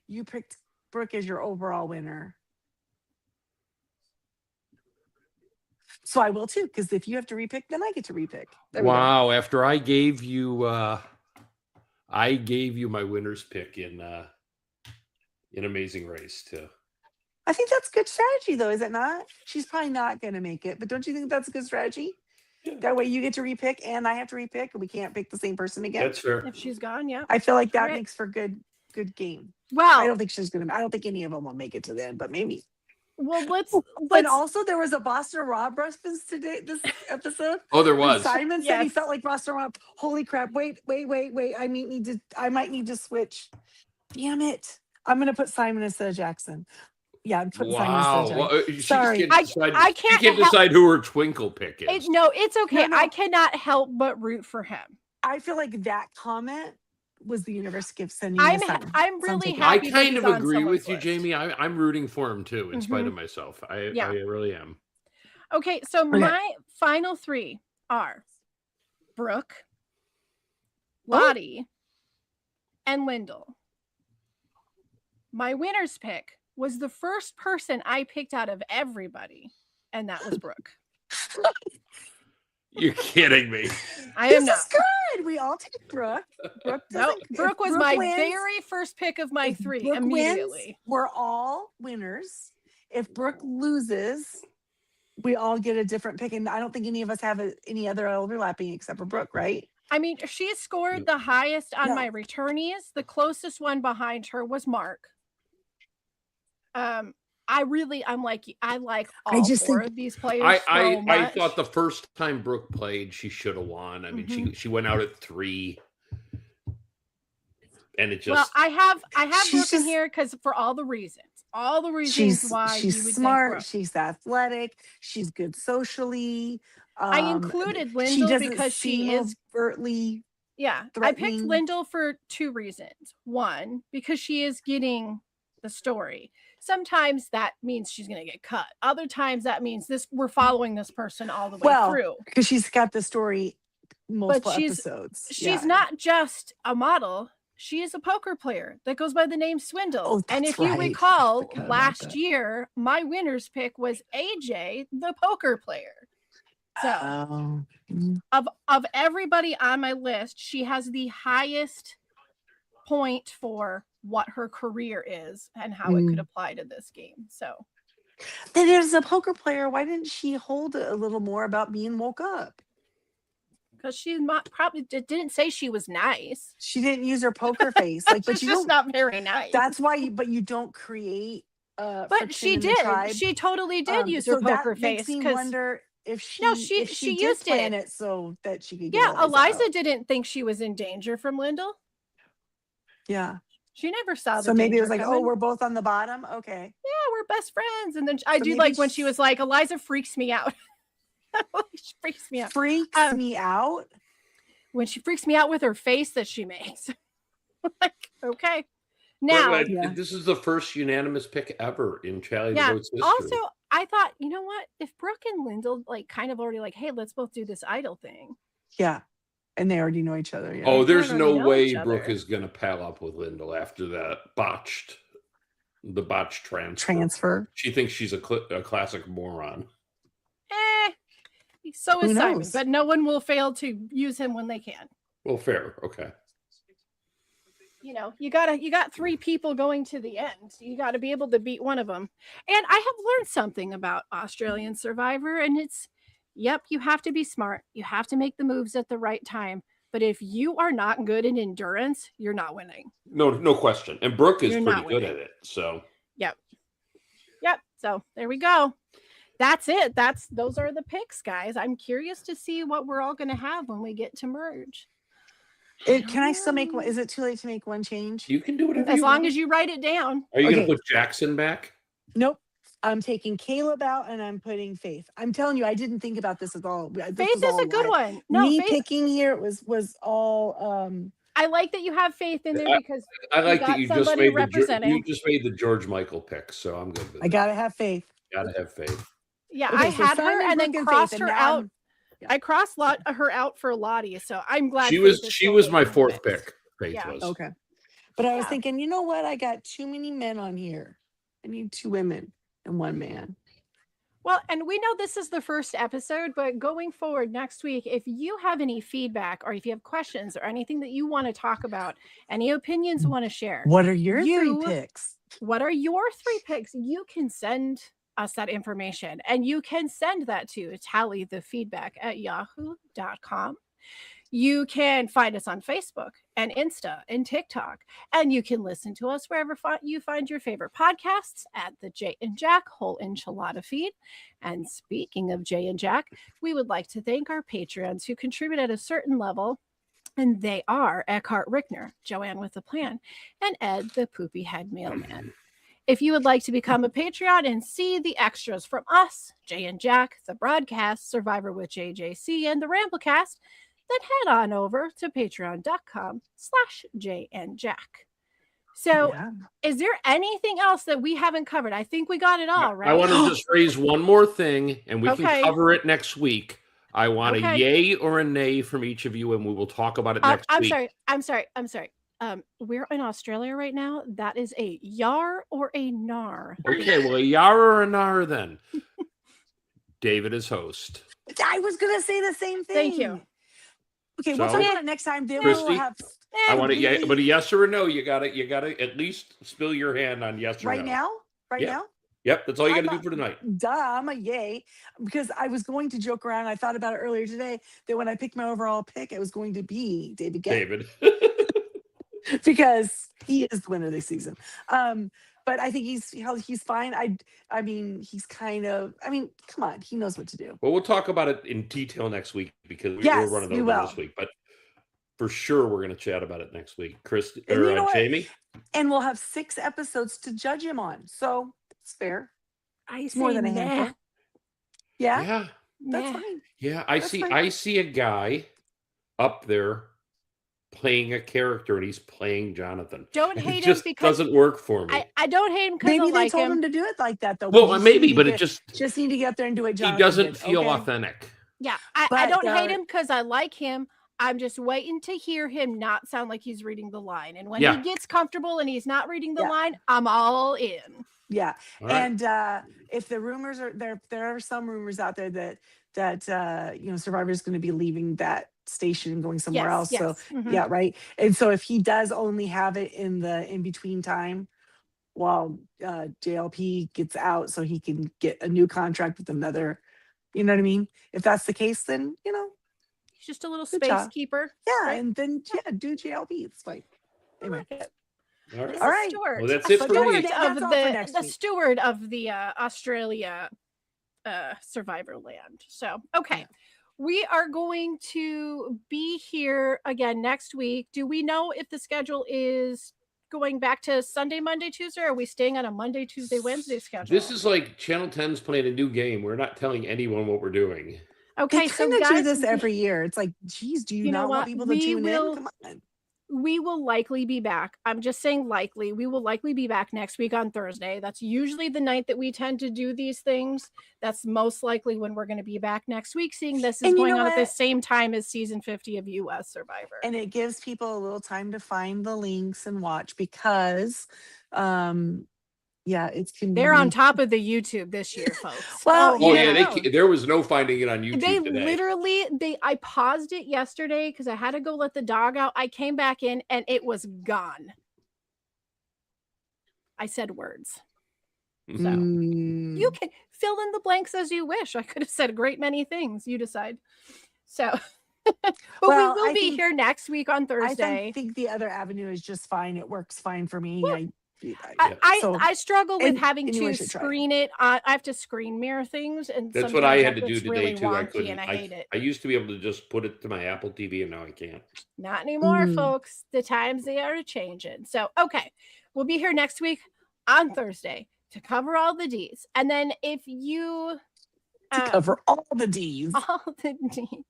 Speaker 3: You picked Brooke as your overall winner. So I will too, because if you have to repick, then I get to repick.
Speaker 5: Wow! After I gave you my winner's pick in Amazing Race too.
Speaker 3: I think that's good strategy, though, is it not? She's probably not going to make it, but don't you think that's a good strategy? Yeah. That way you get to repick, and I have to repick, and we can't pick the same person again.
Speaker 5: That's fair.
Speaker 2: If she's gone, yeah.
Speaker 3: I feel like that makes for good game.
Speaker 2: Well,
Speaker 3: I don't think I don't think any of them will make it to the end, but maybe.
Speaker 2: Well, let's.
Speaker 3: And also, there was a Boston Rob reference today. This episode.
Speaker 5: Oh, there was.
Speaker 3: Simon said he felt like Boston Rob. Holy crap! Wait! I might need to switch. Damn it! I'm gonna put Simon instead of Jackson. Yeah, I'm putting Simon instead of Jackson.
Speaker 5: Well,
Speaker 3: sorry,
Speaker 2: I can't.
Speaker 5: You can't decide who her twinkle pick is.
Speaker 2: No, it's okay. No. I cannot help but root for him.
Speaker 3: I feel like that comment was the universe gift sending.
Speaker 2: I'm really happy.
Speaker 5: I kind of agree with you, Jamie. I'm rooting for him too, in spite of myself. I really am.
Speaker 2: Okay, so my final 3 are Brooke, Lottie, and Lyndall. My winner's pick was the first person I picked out of everybody, and that was Brooke.
Speaker 5: You're kidding me.
Speaker 2: I am not.
Speaker 3: This is good. We all take Brooke.
Speaker 2: Brooke was my very first pick of my three
Speaker 3: Brooke
Speaker 2: immediately.
Speaker 3: Wins, we're all winners. If Brooke loses, we all get a different pick. And I don't think any of us have any other overlapping except for Brooke, right?
Speaker 2: I mean, she scored the highest on my returnees. The closest one behind her was Mark. I'm like, I like all four of these players.
Speaker 5: I thought the first time Brooke played, she should have won. I mean, she went out at 3. And it just
Speaker 2: I have Brooke in here because for all the reasons why
Speaker 3: she's smart, she's athletic, she's good socially.
Speaker 2: I included Lyndall because she is
Speaker 3: overtly
Speaker 2: I picked Lyndall for 2 reasons. One, because she is getting the story. Sometimes that means she's going to get cut. Other times that means we're following this person all the way through.
Speaker 3: Because she's got the story multiple episodes.
Speaker 2: She's not just a model. She is a poker player that goes by the name Swindle. And if you recall, last year, my winner's pick was AJ, the poker player. So of everybody on my list, she has the highest point for what her career is and how it could apply to this game. So
Speaker 3: then as a poker player, why didn't she hold it a little more about being woke up?
Speaker 2: Because she probably didn't say she was nice.
Speaker 3: She didn't use her poker face. But
Speaker 2: she's just not very nice.
Speaker 3: That's why. But you don't create.
Speaker 2: But she did. She totally did use her poker face.
Speaker 3: Makes me wonder if she
Speaker 2: used
Speaker 3: it so that she could.
Speaker 2: Get Eliza didn't think she was in danger from Lyndall.
Speaker 3: Yeah.
Speaker 2: She never saw the
Speaker 3: So maybe it was like,
Speaker 2: coming.
Speaker 3: oh, we're both on the bottom. Okay.
Speaker 2: Yeah, we're best friends. And then I do like when she was like, Eliza freaks me out. She freaks me out.
Speaker 3: Freaks me out?
Speaker 2: When she freaks me out with her face that she makes. Like, okay. Now,
Speaker 5: this is the first unanimous pick ever in Charlie the Goat's history.
Speaker 2: Also, I thought, you know what? If Brooke and Lyndall like kind of already like, hey, let's both do this idol thing.
Speaker 3: Yeah. And they already know each other. Yeah.
Speaker 5: Oh, there's no way Brooke is going to pal up with Lyndall after that botched transfer. She thinks she's a classic moron.
Speaker 2: So is Simon, but no one will fail to use him when they can.
Speaker 5: Well, fair. Okay.
Speaker 2: You know, you got 3 people going to the end. You got to be able to beat one of them. And I have learned something about Australian Survivor, and it's, you have to be smart. You have to make the moves at the right time. But if you are not good in endurance, you're not winning.
Speaker 5: No question. And Brooke is pretty good at it. So.
Speaker 2: Yep. So there we go. That's it. Those are the picks, guys. I'm curious to see what we're all going to have when we get to merge.
Speaker 3: Can I still make one? Is it too late to make one change?
Speaker 5: You can do whatever
Speaker 2: as long as you write it down.
Speaker 5: Are you going to put Jackson back?
Speaker 3: Nope. I'm taking Caleb out and I'm putting Faith. I'm telling you, I didn't think about this at all.
Speaker 2: Faith is a good one. No,
Speaker 3: Faith, picking here was all.
Speaker 2: I like that you have Faith in there because
Speaker 5: I like that you just made the George Michael pick, so I'm good with it.
Speaker 3: I gotta have Faith.
Speaker 5: Gotta have Faith.
Speaker 2: Yeah, okay, I had her and then crossed her out. I crossed her out for Lottie, so I'm glad
Speaker 5: she was my 4th pick. Faith was
Speaker 3: okay, but I was thinking, you know what? I got too many men on here. I need 2 women and 1 man.
Speaker 2: Well, and we know this is the first episode, but going forward next week, if you have any feedback or if you have questions or anything that you want to talk about, any opinions you want to share,
Speaker 3: what are your 3 picks?
Speaker 2: What are your 3 picks? You can send us that information and you can send that to tallythefeedback@yahoo.com. You can find us on Facebook and Insta and TikTok, and you can listen to us wherever you find your favorite podcasts at the Jay and Jack Whole Enchilada feed. And speaking of Jay and Jack, we would like to thank our Patreons who contribute at a certain level, and they are Eckhart Rickner, Joanne with a Plan, and Ed the Poopy Head Mailman. If you would like to become a Patreon and see the extras from us, Jay and Jack, the broadcast, Survivor with JJC, and the Ramblecast, then head on over to patreon.com/JandJack. So is there anything else that we haven't covered? I think we got it all, right?
Speaker 5: I want to just raise one more thing, and we can cover it next week. I want a yay or a nay from each of you, and we will talk about it next week.
Speaker 2: I'm sorry. We're in Australia right now. That is a yar or a nar.
Speaker 5: Okay, well, a yar or a nar then. David as host.
Speaker 3: I was gonna say the same thing.
Speaker 2: Thank you.
Speaker 3: Okay, we'll talk about it next time. Then
Speaker 5: Christy,
Speaker 3: we'll have.
Speaker 5: I want to, but a yes or a no. You gotta at least spill your hand on yes or no.
Speaker 3: Right now. Right now.
Speaker 5: Yep, that's all you got to do for tonight.
Speaker 3: Duh, I'm a yay. Because I was going to joke around. I thought about it earlier today that when I picked my overall pick, it was going to be David Gett.
Speaker 5: David.
Speaker 3: Because he is the winner this season. But I think he's fine. I mean, he's kind of, I mean, come on, he knows what to do.
Speaker 5: Well, we'll talk about it in detail next week because
Speaker 3: Yes,
Speaker 5: we're running
Speaker 3: we
Speaker 5: over
Speaker 3: will.
Speaker 5: this week. But for sure, we're going to chat about it next week. Chris
Speaker 3: And
Speaker 5: or
Speaker 3: you know what?
Speaker 5: Jamie.
Speaker 3: And we'll have 6 episodes to judge him on. So it's fair.
Speaker 2: I
Speaker 3: It's more
Speaker 2: say
Speaker 3: than a
Speaker 2: nah.
Speaker 3: handful. Yeah,
Speaker 5: Yeah,
Speaker 3: that's
Speaker 2: Nah.
Speaker 3: fine.
Speaker 5: yeah. I
Speaker 3: That's
Speaker 5: see.
Speaker 3: fine.
Speaker 5: I see a guy up there playing a character, and he's playing Jonathan.
Speaker 2: Don't
Speaker 5: It
Speaker 2: hate him
Speaker 5: just
Speaker 2: because
Speaker 5: doesn't work for me.
Speaker 2: I don't hate him because
Speaker 3: Maybe
Speaker 2: I
Speaker 3: they
Speaker 2: like
Speaker 3: told
Speaker 2: him.
Speaker 3: him to do it like that though.
Speaker 5: Well,
Speaker 3: We just
Speaker 5: maybe,
Speaker 3: need
Speaker 5: but
Speaker 3: to-
Speaker 5: it just
Speaker 3: need to get up there and do it.
Speaker 5: he
Speaker 3: Jonathan
Speaker 5: doesn't
Speaker 3: did,
Speaker 5: feel
Speaker 3: okay?
Speaker 5: authentic.
Speaker 2: Yeah, I
Speaker 3: But,
Speaker 2: don't hate him because I like him. I'm just waiting to hear him not sound like he's reading the line. And when
Speaker 5: Yeah.
Speaker 2: he gets comfortable and he's not reading the
Speaker 3: Yeah.
Speaker 2: line, I'm all in.
Speaker 3: Yeah,
Speaker 5: All right.
Speaker 3: and if the rumors are there are some rumors out there that Survivor is going to be leaving that station and going somewhere else. So
Speaker 2: Mhm.
Speaker 3: yeah, right. And so if he does only have it in the in between time while JLP gets out, so he can get a new contract with another, you know what I mean? If that's the case, then
Speaker 2: He's just a little
Speaker 3: Good
Speaker 2: space
Speaker 3: job.
Speaker 2: keeper.
Speaker 3: yeah,
Speaker 2: Right.
Speaker 3: and then do JLP. It's fine. Anyway,
Speaker 5: All right.
Speaker 2: He's
Speaker 3: All
Speaker 2: a
Speaker 3: right.
Speaker 2: steward.
Speaker 5: Well, that's
Speaker 2: A
Speaker 5: it for
Speaker 2: steward
Speaker 5: me.
Speaker 3: That's
Speaker 2: of
Speaker 3: all for next
Speaker 2: the
Speaker 3: week.
Speaker 2: steward of the Australia Survivor land. So okay. We are going to be here again next week. Do we know if the schedule is going back to Sunday, Monday, Tuesday, or are we staying on a Monday, Tuesday, Wednesday schedule?
Speaker 5: This is like Channel 10's playing a new game. We're not telling anyone what we're doing.
Speaker 2: okay.
Speaker 3: they
Speaker 2: So
Speaker 3: kind of
Speaker 2: guys,
Speaker 3: do this every year. It's like, geez, do you
Speaker 2: You know
Speaker 3: not want
Speaker 2: what?
Speaker 3: people to
Speaker 2: We
Speaker 3: tune
Speaker 2: will-
Speaker 3: in? Come on.
Speaker 2: we will likely be back. I'm just saying likely. We will likely be back next week on Thursday. That's usually the night that we tend to do these things. That's most likely when we're going to be back next week, seeing this is
Speaker 3: And you
Speaker 2: going
Speaker 3: know
Speaker 2: on at the
Speaker 3: what?
Speaker 2: same time as season 50 of US Survivor.
Speaker 3: And it gives people a little time to find the links and watch because it's
Speaker 2: They're on
Speaker 3: convenient.
Speaker 2: top of the YouTube this year, folks.
Speaker 3: Well,
Speaker 5: Oh,
Speaker 3: You
Speaker 5: yeah.
Speaker 3: know.
Speaker 5: There was no finding it on YouTube
Speaker 2: They
Speaker 5: today.
Speaker 2: literally I paused it yesterday because I had to go let the dog out. I came back in and it was gone. I said words. So
Speaker 3: Mm.
Speaker 2: you can fill in the blanks as you wish. I could have said a great many things. You decide. So but
Speaker 3: Well,
Speaker 2: we will
Speaker 3: I
Speaker 2: be
Speaker 3: think-
Speaker 2: here next week on
Speaker 3: I
Speaker 2: Thursday.
Speaker 3: think the other avenue is just fine. It works fine for me.
Speaker 2: Well, I struggle with
Speaker 3: and
Speaker 2: having
Speaker 3: anyone
Speaker 2: to
Speaker 3: should try it.
Speaker 2: screen it. I have to screen mirror things, and
Speaker 5: That's what I
Speaker 2: sometimes
Speaker 5: had to
Speaker 2: that
Speaker 5: do
Speaker 2: gets
Speaker 5: today
Speaker 2: really
Speaker 5: too. I
Speaker 2: wonky,
Speaker 5: couldn't.
Speaker 2: and I hate it.
Speaker 5: I used to be able to just put it to my Apple TV, and now I can't.
Speaker 2: Not anymore,
Speaker 3: Mm.
Speaker 2: folks. The times they are changing. So, okay, we'll be here next week on Thursday to cover all the D's, and then if you
Speaker 3: to cover all the D's.
Speaker 2: all the D's.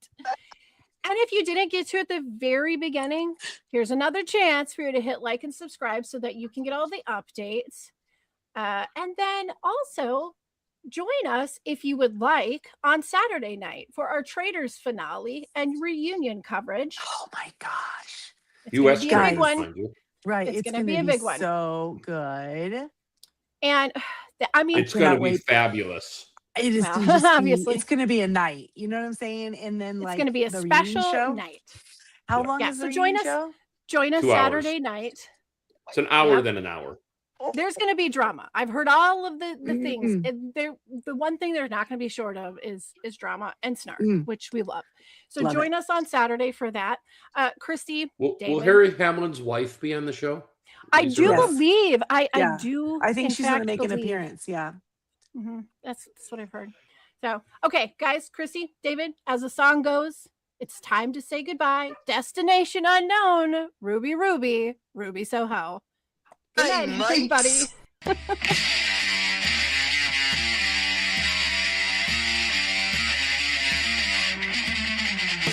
Speaker 2: And if you didn't get to it at the very beginning, here's another chance for you to hit like and subscribe so that you can get all the updates. And then also join us if you would like on Saturday night for our Traders finale and reunion coverage.
Speaker 3: Oh my gosh.
Speaker 2: It's gonna
Speaker 5: US
Speaker 2: be a big
Speaker 3: guys.
Speaker 2: one.
Speaker 5: mind you.
Speaker 3: Right.
Speaker 2: It's
Speaker 3: It's,
Speaker 2: gonna
Speaker 3: going
Speaker 2: be
Speaker 3: to
Speaker 2: a
Speaker 3: be
Speaker 2: big one.
Speaker 3: so good.
Speaker 2: And I mean,
Speaker 5: It's
Speaker 3: cannot
Speaker 5: going to be
Speaker 3: wait.
Speaker 5: fabulous.
Speaker 3: It is
Speaker 2: Well,
Speaker 3: gonna just be-
Speaker 2: obviously.
Speaker 3: it's going to be a night. You know what I'm saying? And then
Speaker 2: it's
Speaker 3: like
Speaker 2: going to be a
Speaker 3: the reunion
Speaker 2: special
Speaker 3: show.
Speaker 2: night.
Speaker 3: How
Speaker 5: Yeah.
Speaker 3: long
Speaker 2: Yeah,
Speaker 3: is
Speaker 2: so
Speaker 3: the
Speaker 2: join
Speaker 3: reunion
Speaker 2: us.
Speaker 3: show?
Speaker 2: Join us
Speaker 5: 2 hours.
Speaker 2: Saturday night.
Speaker 5: It's an hour,
Speaker 2: Yep.
Speaker 5: then an hour.
Speaker 2: There's going to be drama. I've heard all of the things.
Speaker 3: Mm.
Speaker 2: And the one thing they're not going to be short of is drama and snark,
Speaker 3: Mm.
Speaker 2: which we love. So
Speaker 3: Love
Speaker 2: join us on Saturday for that. Christy,
Speaker 5: Will
Speaker 2: David?
Speaker 5: Harry Hamlin's wife be on the show?
Speaker 2: I
Speaker 5: Is
Speaker 2: do
Speaker 5: there a-
Speaker 2: believe I
Speaker 3: Yeah.
Speaker 2: do.
Speaker 3: I think
Speaker 2: in
Speaker 3: she's going to
Speaker 2: fact,
Speaker 3: make an
Speaker 2: believe.
Speaker 3: appearance. Yeah.
Speaker 2: That's what I've heard. So okay, guys, Chrissy, David, as the song goes, it's time to say goodbye. Destination unknown. Ruby, Ruby, Ruby Soho. Good
Speaker 1: Hey,
Speaker 2: night,
Speaker 1: mates.
Speaker 2: everybody.